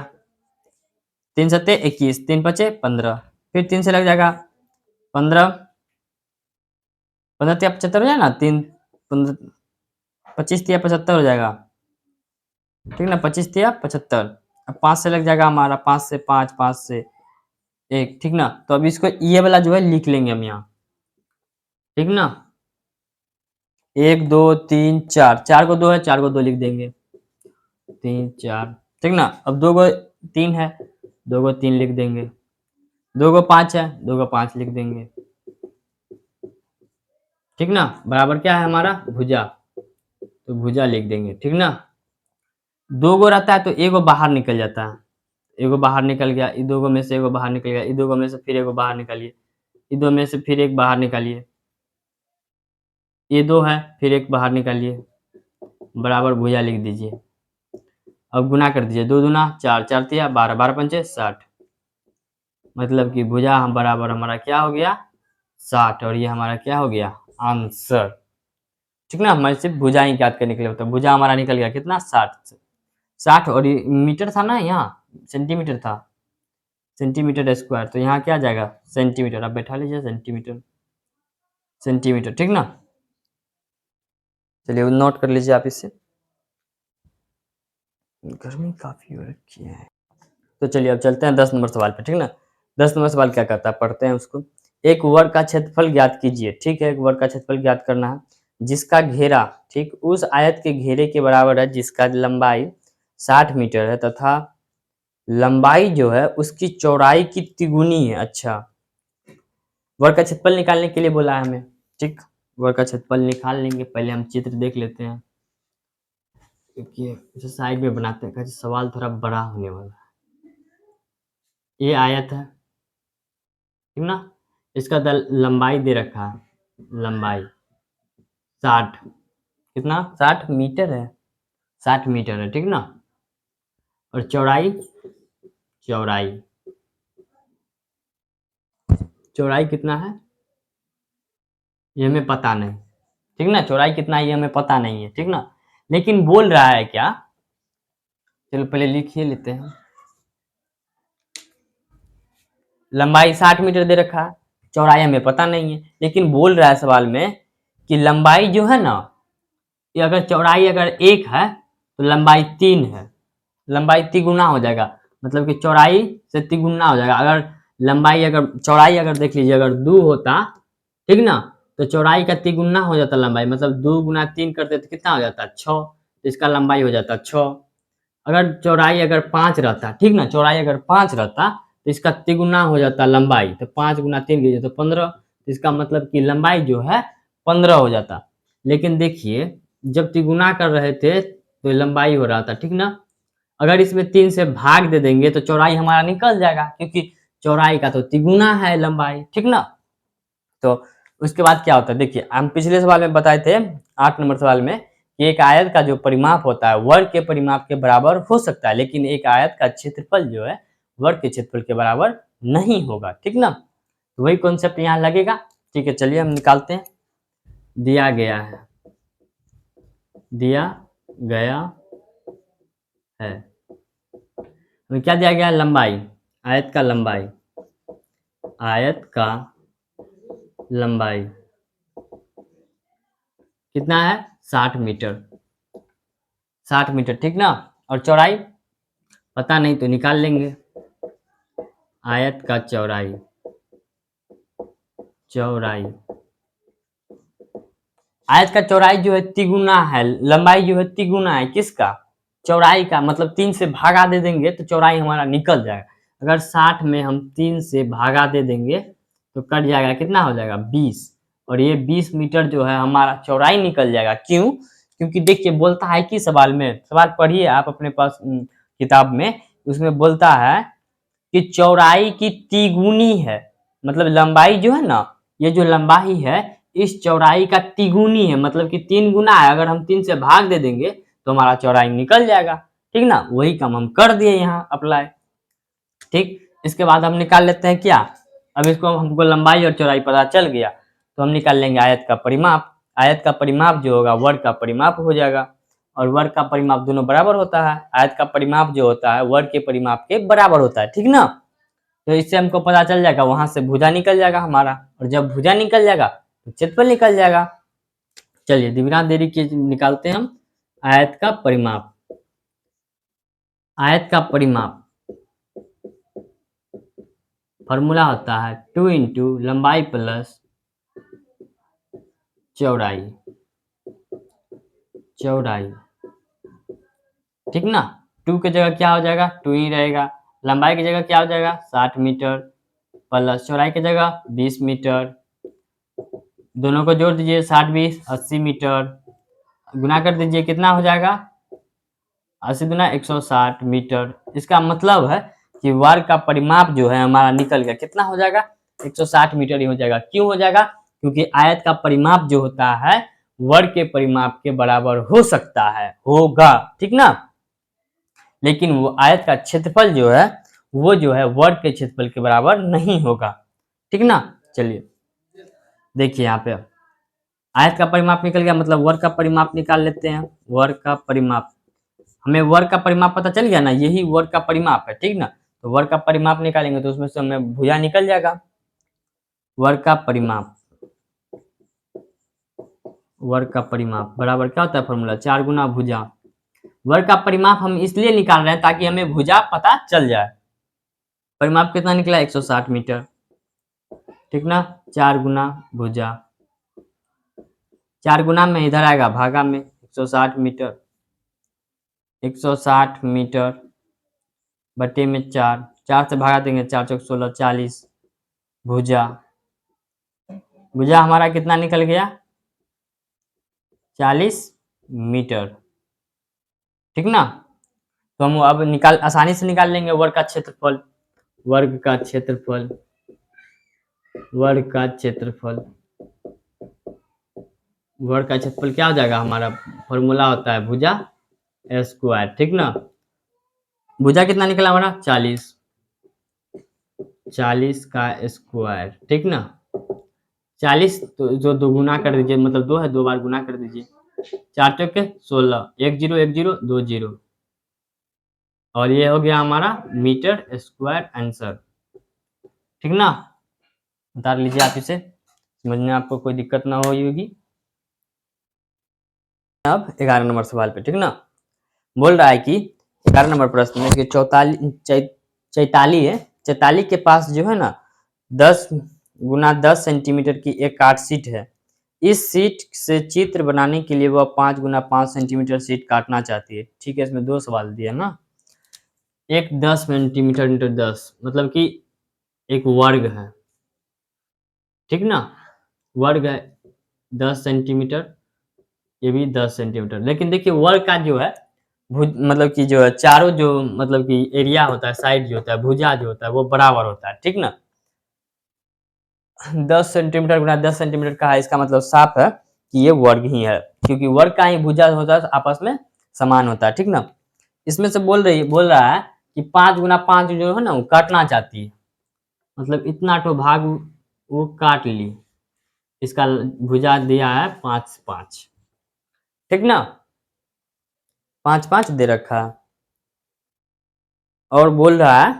Speaker 1: 3 सत्ते 21, 3 पचे 15, फिर 3 से लग जाएगा 15, 15 तिया 75 हो जाएगा ना, 3 15 25 तिया 75 हो जाएगा, ठीक ना, 25 तिया 75। अब 5 से लग जाएगा हमारा, 5 से 5, 5 से 1, ठीक ना। तो अब इसको ये वाला जो है लिख लेंगे हम यहाँ, ठीक ना। 1 2 3 4, 4 को 2 है, 4 को 2 लिख देंगे, 3 4, ठीक ना। अब 2 को 3 है, 2 को 3 लिख देंगे, 2 को 5 है, 2 को 5 लिख देंगे, ठीक ना। बराबर क्या है हमारा? भुजा, तो भुजा लिख देंगे, ठीक ना। 2 गो रहता है तो एगो बाहर निकल जाता है, एगो बाहर निकल गया, इ 2 गो में से एगो बाहर निकल गया, इ 2 गो में से फिर एगो बाहर निकालिए, इ 2 में से फिर एक बाहर निकालिए, ये 2 है, फिर एक बाहर निकालिए, बराबर भुजा लिख दीजिए। अब गुना कर दीजिए, 2 दूना 4, 4 तिया 12, 12 पंचे 60, मतलब कि भुजा हम बराबर हमारा क्या हो गया? 60, और ये हमारा क्या हो गया? आंसर, ठीक ना। हमारे सिर्फ भुजा ही याद करने के लिए होता है। भुजा हमारा निकल गया कितना? 60, 60, और ये मीटर था ना, यहाँ सेंटीमीटर था, सेंटीमीटर स्क्वायर, तो यहाँ क्या जाएगा? सेंटीमीटर। आप बैठा लीजिए सेंटीमीटर, सेंटीमीटर, ठीक ना। चलिए नोट कर लीजिए आप इससे, गर्मी काफी हो रखी है। तो चलिए अब चलते हैं 10 नंबर सवाल पे, ठीक ना। 10 नंबर सवाल क्या कहता है, पढ़ते हैं उसको। एक वर्ग का क्षेत्रफल ज्ञात कीजिए, ठीक है। एक वर्ग का क्षेत्रफल ज्ञात करना है, जिसका घेरा, ठीक, उस आयत के घेरे के बराबर है जिसका लंबाई 60 मीटर है तथा लंबाई जो है उसकी चौड़ाई की तिगुनी है। अच्छा, वर्ग का क्षेत्रफल निकालने के लिए बोला है हमें, ठीक। वर्ग का क्षेत्रफल निकाल लेंगे, पहले हम चित्र देख लेते हैं, क्योंकि इसे साइड में बनाते हैं, सवाल थोड़ा बड़ा होने वाला है। ये आयत है, ठीक ना। इसका लंबाई दे रखा है, लंबाई 60, कितना? 60 मीटर है, 60 मीटर है, ठीक ना। और चौड़ाई, चौड़ाई, चौड़ाई कितना है ये हमें पता नहीं, ठीक ना। चौड़ाई कितना है ये हमें पता नहीं है, ठीक ना। लेकिन बोल रहा है क्या, चलो पहले लिख ही लेते हैं। लंबाई 60 मीटर दे रखा है, चौड़ाई हमें पता नहीं है, लेकिन बोल रहा है सवाल में कि लंबाई जो है ना, ये अगर चौड़ाई अगर 1 है तो लंबाई 3 है, लंबाई तिगुना हो जाएगा, मतलब कि चौड़ाई से तिगुना हो जाएगा। अगर लंबाई अगर चौड़ाई अगर देख लीजिए अगर 2 होता, ठीक ना, तो चौड़ाई का तिगुना हो जाता लंबाई, मतलब 2 गुना 3 करते तो कितना हो जाता? 6, तो इसका लंबाई हो जाता 6। अगर चौड़ाई अगर 5 रहता, ठीक ना, चौड़ाई अगर 5 रहता तो इसका तिगुना हो जाता लंबाई, तो 5 गुना 3 कीजिए तो 15, तो इसका मतलब कि लंबाई जो है 15 हो जाता। लेकिन देखिए जब तिगुना कर रहे थे तो लंबाई हो रहा था, ठीक ना। अगर इसमें 3 से भाग दे देंगे तो चौड़ाई हमारा निकल जाएगा, क्योंकि चौड़ाई का तो तिगुना है लंबाई, ठीक ना। तो उसके बाद क्या होता है, देखिए हम पिछले सवाल में बताए थे 8 नंबर सवाल में कि एक आयत का जो परिमाप होता है वर्ग के परिमाप के बराबर हो सकता है, लेकिन एक आयत का क्षेत्रफल जो है वर्ग के क्षेत्रफल के बराबर नहीं होगा, ठीक ना। तो वही कॉन्सेप्ट यहाँ लगेगा, ठीक है। चलिए हम निकालते हैं, दिया गया है, दिया गया है, तो क्या दिया गया है? लंबाई, आयत का लंबाई, आयत का लंबाई कितना है? 60 मीटर, 60 मीटर, ठीक ना। और चौड़ाई पता नहीं तो निकाल लेंगे, आयत का चौड़ाई, चौड़ाई, आयत का चौड़ाई जो है तिगुना है, लंबाई जो है तिगुना है किसका? चौड़ाई का, मतलब 3 से भागा दे देंगे तो चौड़ाई हमारा निकल जाएगा। अगर 60 में हम 3 से भागा दे देंगे तो कट जाएगा, कितना हो जाएगा? 20, और ये 20 मीटर जो है हमारा चौड़ाई निकल जाएगा। क्यों? क्योंकि देखिए बोलता है कि सवाल में, सवाल पढ़िए आप अपने पास किताब में, उसमें बोलता है कि चौड़ाई की तिगुनी है, मतलब लंबाई जो है ना, ये जो लंबाई है इस चौड़ाई का तिगुनी है, मतलब कि 3 गुना है। अगर हम 3 से भाग दे देंगे तो हमारा चौड़ाई निकल जाएगा, ठीक ना। वही काम हम कर दिए यहाँ अप्लाई, ठीक। इसके बाद हम निकाल लेते हैं क्या, अब इसको हमको लंबाई और चौड़ाई पता चल गया तो हम निकाल लेंगे आयत का परिमाप। आयत का परिमाप जो होगा वर्ग का परिमाप हो जाएगा, और वर्ग का परिमाप दोनों बराबर होता है। आयत का परिमाप जो होता है वर्ग के परिमाप के बराबर होता है, ठीक ना। तो इससे हमको पता चल जाएगा, वहां से भुजा निकल जाएगा हमारा, और जब भुजा निकल जाएगा तो क्षेत्रफल निकल जाएगा। चलिए बिना देरी के निकालते हैं हम आयत का परिमाप। आयत का परिमाप फॉर्मूला होता है 2 इंटू लंबाई प्लस चौड़ाई, चौड़ाई, ठीक ना। 2 की जगह क्या हो जाएगा, 2 ही रहेगा। लंबाई की जगह क्या हो जाएगा 60 मीटर, प्लस चौड़ाई की जगह 20 मीटर। दोनों को जोड़ दीजिए, 60 20 80 मीटर, गुना कर दीजिए, कितना हो जाएगा 80 गुना 160 मीटर। इसका मतलब है कि वर्ग का परिमाप जो है हमारा निकल गया, कितना हो जाएगा 160 मीटर ही हो जाएगा। क्यों हो जाएगा, क्योंकि आयत का परिमाप जो होता है वर्ग के परिमाप के बराबर हो सकता है, होगा, ठीक ना। लेकिन वो आयत का क्षेत्रफल जो है वो जो है वर्ग के क्षेत्रफल के बराबर नहीं होगा, ठीक ना। चलिए देखिए यहाँ पे आयत का परिमाप निकल गया, मतलब वर्ग का परिमाप निकाल लेते हैं। वर्ग का परिमाप, हमें वर्ग का परिमाप पता चल गया ना, यही वर्ग का परिमाप है, ठीक ना। तो वर्ग का परिमाप निकालेंगे तो उसमें से हमें भुजा निकल जाएगा। वर्ग का परिमाप, वर्ग का परिमाप बराबर क्या होता है फॉर्मूला 4 गुना भुजा। वर्ग का परिमाप हम इसलिए निकाल रहे हैं ताकि हमें भुजा पता चल जाए। परिमाप कितना निकला 160 मीटर, ठीक ना। 4 गुना भुजा, 4 गुना में इधर आएगा भागा में 160 मीटर, 160 मीटर बटे में 4, 4 से भागा देंगे 4 चौक 16 40, भुजा, भुजा हमारा कितना निकल गया 40 मीटर, ठीक ना। तो हम अब आसानी से निकाल लेंगे वर्ग का क्षेत्रफल। वर्ग का क्षेत्रफल, वर्ग का क्षेत्रफल, वर्ग का क्षेत्रफल क्या हो जाएगा हमारा, फॉर्मूला होता है भुजा स्क्वायर, ठीक ना। भुजा कितना निकला हमारा 40, 40 का स्क्वायर, ठीक ना। 40 तो जो दो गुना कर दीजिए, मतलब 2 है 2 बार गुना कर दीजिए, 4 चौके 16, 1 0 1 0 2 0, और ये हो गया हमारा मीटर स्क्वायर आंसर, ठीक ना। उतार लीजिए आप इसे, समझने में आपको कोई दिक्कत ना हो होगी। अब 11 नंबर सवाल पे, ठीक ना। बोल रहा है कि 11 नंबर प्रश्न में कि चैताली है, चैताली के पास जो है ना 10 गुना 10 सेंटीमीटर की एक कार्ड शीट है। इस शीट से चित्र बनाने के लिए वह 5 गुना 5 सेंटीमीटर शीट काटना चाहती है, ठीक है। इसमें 2 सवाल दिया ना, एक 10 सेंटीमीटर इंटू 10 मतलब कि एक वर्ग है, ठीक ना। वर्ग है 10 सेंटीमीटर, ये भी 10 सेंटीमीटर। लेकिन देखिए वर्ग का जो है मतलब कि जो है चारों जो मतलब कि एरिया होता है, साइड जो होता है, भुजा जो होता है वो बराबर होता है, ठीक ना। 10 सेंटीमीटर गुना 10 सेंटीमीटर का है, इसका मतलब साफ है कि ये वर्ग ही है, क्योंकि वर्ग का ही भुजा होता है आपस में समान होता है, ठीक ना। इसमें से बोल रहा है कि 5 गुना 5 जो है ना वो काटना चाहती है, मतलब इतना तो भाग वो काट ली। इसका भुजा दिया है 5 5, ठीक ना, 5 5 दे रखा है। और बोल रहा है,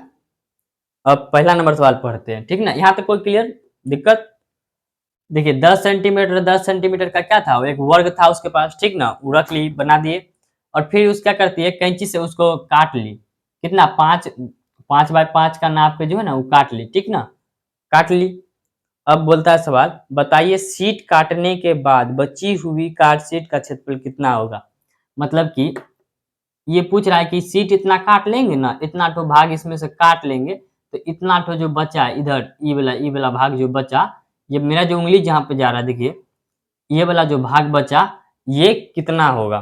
Speaker 1: अब पहला नंबर सवाल पढ़ते हैं, ठीक ना। यहाँ तक कोई क्लियर दिक्कत। देखिए 10 सेंटीमीटर का क्या था, वो एक वर्ग था उसके पास, ठीक ना। वो रख ली, बना दिए, और फिर उस क्या करती है कैंची से उसको काट ली, कितना 5 5 बाय 5 का नाप के जो है ना वो काट ली, ठीक ना, काट ली। अब बोलता है सवाल, बताइए शीट काटने के बाद बची हुई कार्ड शीट का क्षेत्रफल कितना होगा। मतलब कि ये पूछ रहा है कि शीट इतना काट लेंगे ना, इतना ठो भाग इसमें से काट लेंगे, तो इतना ठो जो बचा इधर ई वाला भाग जो बचा, ये मेरा जो उंगली जहाँ पे जा रहा है देखिए, ये वाला जो भाग बचा ये कितना होगा।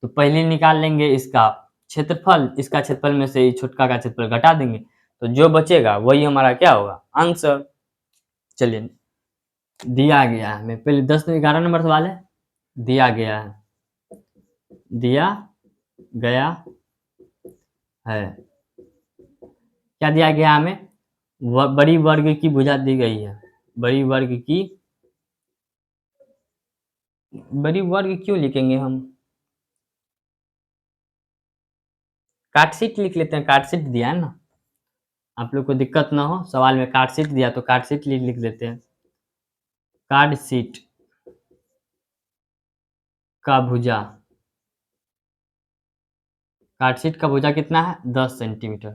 Speaker 1: तो पहले निकाल लेंगे इसका क्षेत्रफल, इसका क्षेत्रफल में से छुटका का क्षेत्रफल घटा देंगे, तो जो बचेगा वही हमारा क्या होगा आंसर। चलिए दिया गया है, हमें पहले 10 में 11 नंबर सवाल है, दिया गया है, दिया गया है, क्या दिया गया हमें, बड़ी वर्ग की भुजा दी गई है, बड़ी वर्ग की, बड़ी वर्ग क्यों लिखेंगे हम, कार्डशीट लिख लेते हैं, कार्डशीट दिया है ना, आप लोग को दिक्कत ना हो, सवाल में कार्डशीट दिया तो कार्डशीट लिख देते हैं। कार्डशीट का भुजा, कार्डशीट का भुजा कितना है 10 सेंटीमीटर,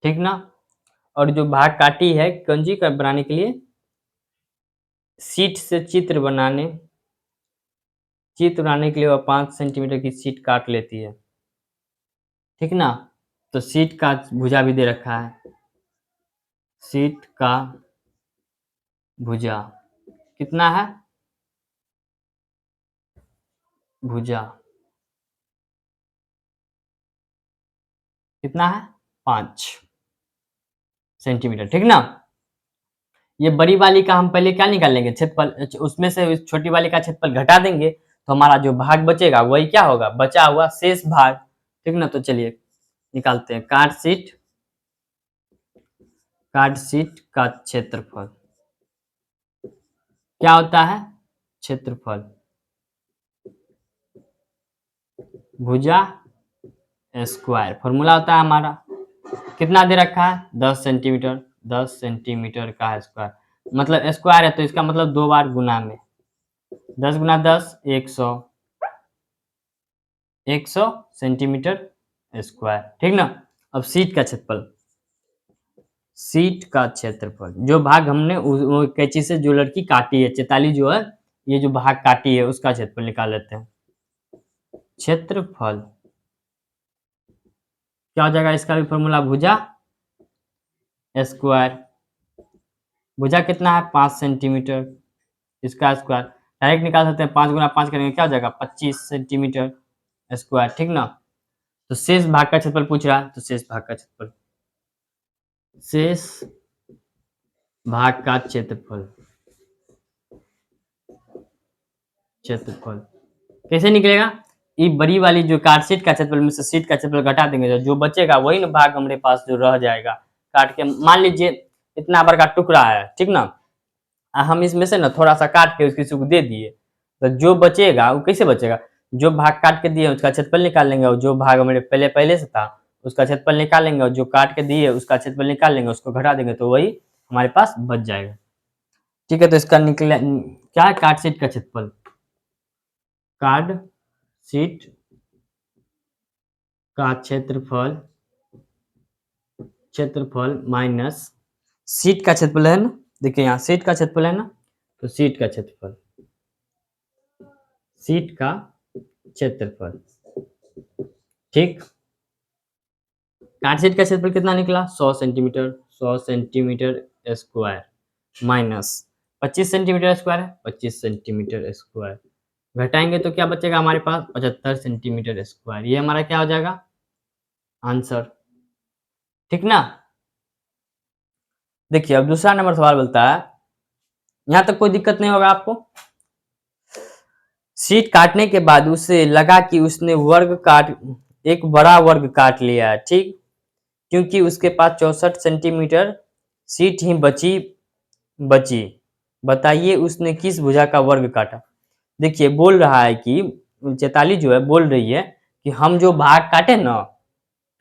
Speaker 1: ठीक ना। और जो भाग काटी है कंजी का बनाने के लिए, शीट से चित्र बनाने के लिए वह 5 सेंटीमीटर की शीट काट लेती है, ठीक ना। तो शीट का भुजा भी दे रखा है, शीट का भुजा कितना है, भुजा कितना है 5 सेंटीमीटर, ठीक ना। ये बड़ी वाली का हम पहले क्या निकाल लेंगे, क्षेत्रफल, उसमें से छोटी वाली का क्षेत्रफल घटा देंगे तो हमारा जो भाग बचेगा वही क्या होगा, बचा हुआ शेष भाग, ठीक ना। तो चलिए निकालते हैं, कार्डशीट का क्षेत्रफल क्या होता है, क्षेत्रफल भुजा स्क्वायर, फॉर्मूला होता है हमारा, कितना दे रखा है 10 सेंटीमीटर, 10 सेंटीमीटर का स्क्वायर, मतलब स्क्वायर है तो इसका मतलब 2 बार गुना में, 10 गुना 10 100, 100 सेंटीमीटर स्क्वायर, ठीक ना। अब शीट का क्षेत्रफल, शीट का क्षेत्रफल, जो भाग हमने वो कैंची से जो लड़की काटी है, चेताली जो है, ये जो भाग काटी है उसका क्षेत्रफल निकाल लेते हैं। क्षेत्रफल क्या हो जाएगा, इसका भी फॉर्मूला भुजा स्क्वायर, भुजा कितना है 5 सेंटीमीटर, इसका स्क्वायर डायरेक्ट निकाल सकते हैं, 5 गुना 5 करेंगे क्या हो जाएगा 25 सेंटीमीटर स्क्वायर, ठीक ना। तो शेष भाग का क्षेत्रफल पूछ रहा है, तो शेष भाग का क्षेत्रफल, शेष भाग का क्षेत्रफल, क्षेत्रफल कैसे निकलेगा, ये बड़ी वाली जो कार्डशीट का क्षेत्रफल में से शीट का क्षेत्रफल घटा देंगे, जो बचेगा वही ना भाग हमारे पास जो रह जाएगा काट के, मान लीजिए इतना बड़ा का टुकड़ा है, ठीक ना, हम इसमें से ना थोड़ा सा काट के किसी को दे दिए, तो जो बचेगा वो कैसे बचेगा, जो भाग काट के दिए उसका क्षेत्रफल निकाल लेंगे, और जो भाग हमारे पहले से था उसका क्षेत्रफल निकाल लेंगे, और जो काट के दिए उसका क्षेत्रफल निकाल लेंगे, उसको घटा देंगे तो वही हमारे पास बच जाएगा, ठीक है। तो इसका निकला क्या है, कार्डशीट का क्षेत्रफल, कार्डशीट का क्षेत्रफल माइनस शीट का क्षेत्रफल है ना, देखिए यहाँ शीट का क्षेत्रफल है ना, तो शीट का क्षेत्रफल, शीट का क्षेत्रफल, ठीक। कार्डशीट का क्षेत्रफल कितना निकला 100 centimetre, 100 centimetre square minus 25 centimetre square है, 25 सेंटीमीटर स्क्वायर, घटाएंगे तो क्या बचेगा हमारे पास 75 सेंटीमीटर स्क्वायर, ये हमारा क्या हो जाएगा आंसर, ठीक ना। देखिए अब दूसरा नंबर सवाल बोलता है, यहां तक कोई दिक्कत नहीं होगा आपको, शीट काटने के बाद उसे लगा कि उसने एक बड़ा वर्ग काट लिया है, ठीक, क्योंकि उसके पास 64 सेंटीमीटर शीट ही बची बची बताइए उसने किस भुजा का वर्ग काटा। देखिए बोल रहा है कि चैताली जो है बोल रही है कि हम जो भाग काटे ना,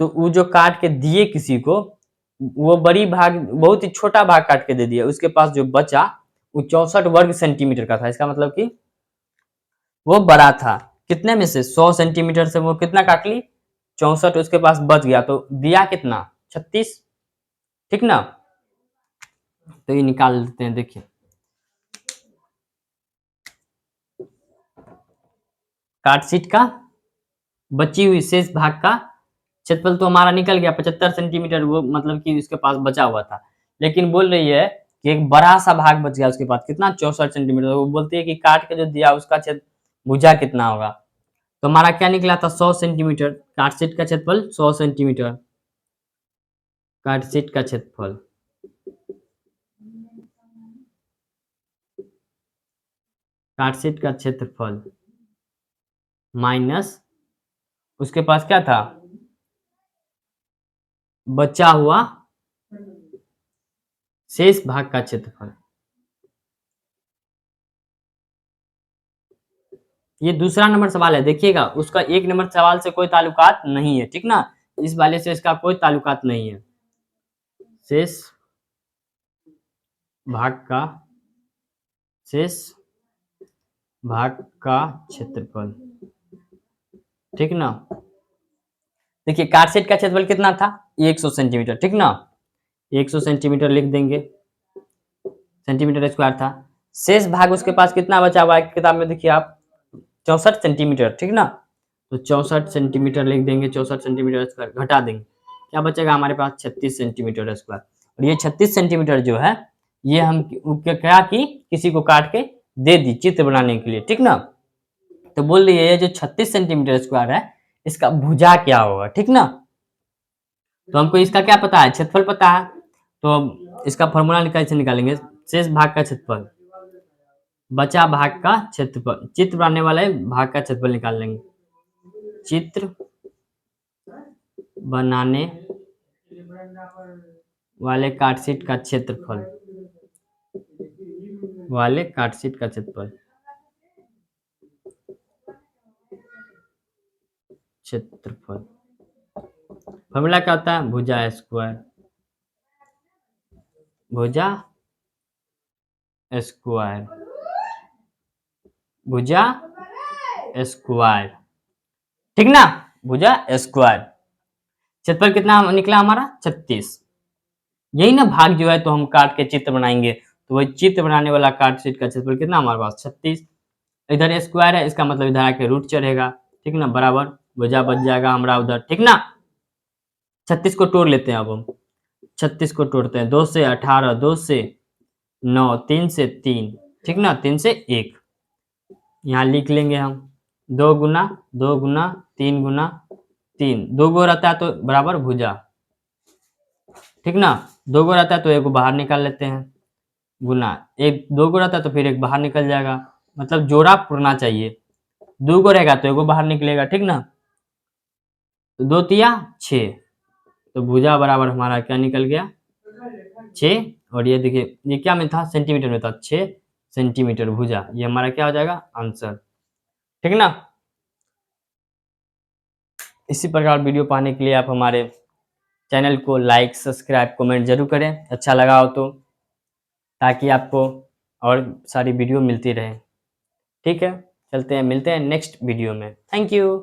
Speaker 1: तो वो जो काट के दिए किसी को, वो बड़ी भाग बहुत ही छोटा भाग काट के दे दिया, उसके पास जो बचा वो 64 वर्ग सेंटीमीटर का था, इसका मतलब कि वो बड़ा था, कितने में से 100 सेंटीमीटर से वो कितना काट ली 64, उसके पास बच गया तो दिया कितना 36, ठीक ना। तो ये निकाल लेते हैं, देखिए कार्डशीट का बची हुई शेष भाग का क्षेत्रफल तो हमारा निकल गया 75 सेंटीमीटर, वो मतलब कि उसके पास बचा हुआ था, लेकिन बोल रही है कि एक बड़ा सा भाग बच गया उसके पास कितना 64 सेंटीमीटर, वो बोलती है कि काट के जो दिया उसका क्षेत्र भुजा कितना होगा, तो हमारा क्या निकला था 100 सेंटीमीटर, कार्डशीट का क्षेत्रफल 100 सेंटीमीटर, कार्डशीट का क्षेत्रफल, कार्डशीट का क्षेत्रफल माइनस उसके पास क्या था बचा हुआ शेष भाग का क्षेत्रफल, ये दूसरा नंबर सवाल है, देखिएगा उसका 1 नंबर सवाल से कोई ताल्लुकात नहीं है, ठीक ना। इस वाले से इसका कोई ताल्लुकात नहीं है। शेष भाग का शेष भाग का क्षेत्रफल, ठीक ना। देखिए कारसेट का क्षेत्रफल कितना था, 100 सेंटीमीटर, ठीक ना। 100 सेंटीमीटर लिख देंगे, सेंटीमीटर स्क्वायर था। शेष भाग उसके पास कितना बचा हुआ है किताब में, देखिए आप 64 सेंटीमीटर, ठीक ना। तो 64 सेंटीमीटर लिख देंगे, 64 सेंटीमीटर स्क्वायर घटा देंगे, क्या बचेगा हमारे पास 36 सेंटीमीटर स्क्वायर। और ये 36 सेंटीमीटर जो है ये हम क्या कि किसी को काट के दे दी चित्र बनाने के लिए, ठीक ना। तो बोल रही है ये जो 36 सेंटीमीटर स्क्वायर है इसका भुजा क्या होगा, ठीक ना। तो हमको इसका क्या पता है, क्षेत्रफल पता है, तो इसका फॉर्मूला कैसे निकालेंगे, शेष भाग का क्षेत्रफल बचा भाग का क्षेत्रफल, चित्र बनाने वाले भाग का क्षेत्रफल निकाल लेंगे, चित्र बनाने वाले कार्डशीट का क्षेत्रफल, वाले कार्डशीट का क्षेत्रफल, क्षेत्रफल फॉर्मूला क्या होता है, भुजा स्क्वायर, भुजा स्क्वायर, भुजा स्क्वायर, ठीक ना, भुजा स्क्वायर। क्षेत्रफल कितना निकला हमारा 36। यही ना भाग जो है तो हम काट के चित्र बनाएंगे, तो वही चित्र बनाने वाला कार्डशीट का क्षेत्रफल कितना हमारे पास 36। इधर स्क्वायर है, इसका मतलब इधर आके रूट चढ़ेगा, ठीक ना, बराबर भुजा बच जाएगा हमारा उधर, ठीक ना। 36 को तोड़ लेते हैं, अब हम 36 को तोड़ते हैं, 2 से 18, 2 से 9, 3 से 3, ठीक ना, 3 से 1, यहाँ लिख लेंगे हम 2 गुना 2 गुना 3 गुना 3, 2 गो रहता है तो बराबर भुजा, ठीक ना। 2 गो रहता है तो एक को बाहर निकाल लेते हैं, गुना एक 2 गो रहता है तो फिर एक बाहर निकल जाएगा, मतलब जोड़ा पुरना चाहिए, 2 गो रहेगा तो एक बाहर निकलेगा, ठीक ना। तो 2 तिया 6, तो भुजा बराबर हमारा क्या निकल गया 6, और ये देखिए ये क्या में था, सेंटीमीटर में था, 6 सेंटीमीटर भुजा, ये हमारा क्या हो जाएगा आंसर, ठीक ना। इसी प्रकार वीडियो पाने के लिए आप हमारे चैनल को लाइक सब्सक्राइब कमेंट जरूर करें, अच्छा लगा हो तो, ताकि आपको और सारी वीडियो मिलती रहे, ठीक है। चलते हैं, मिलते हैं नेक्स्ट वीडियो में, थैंक यू।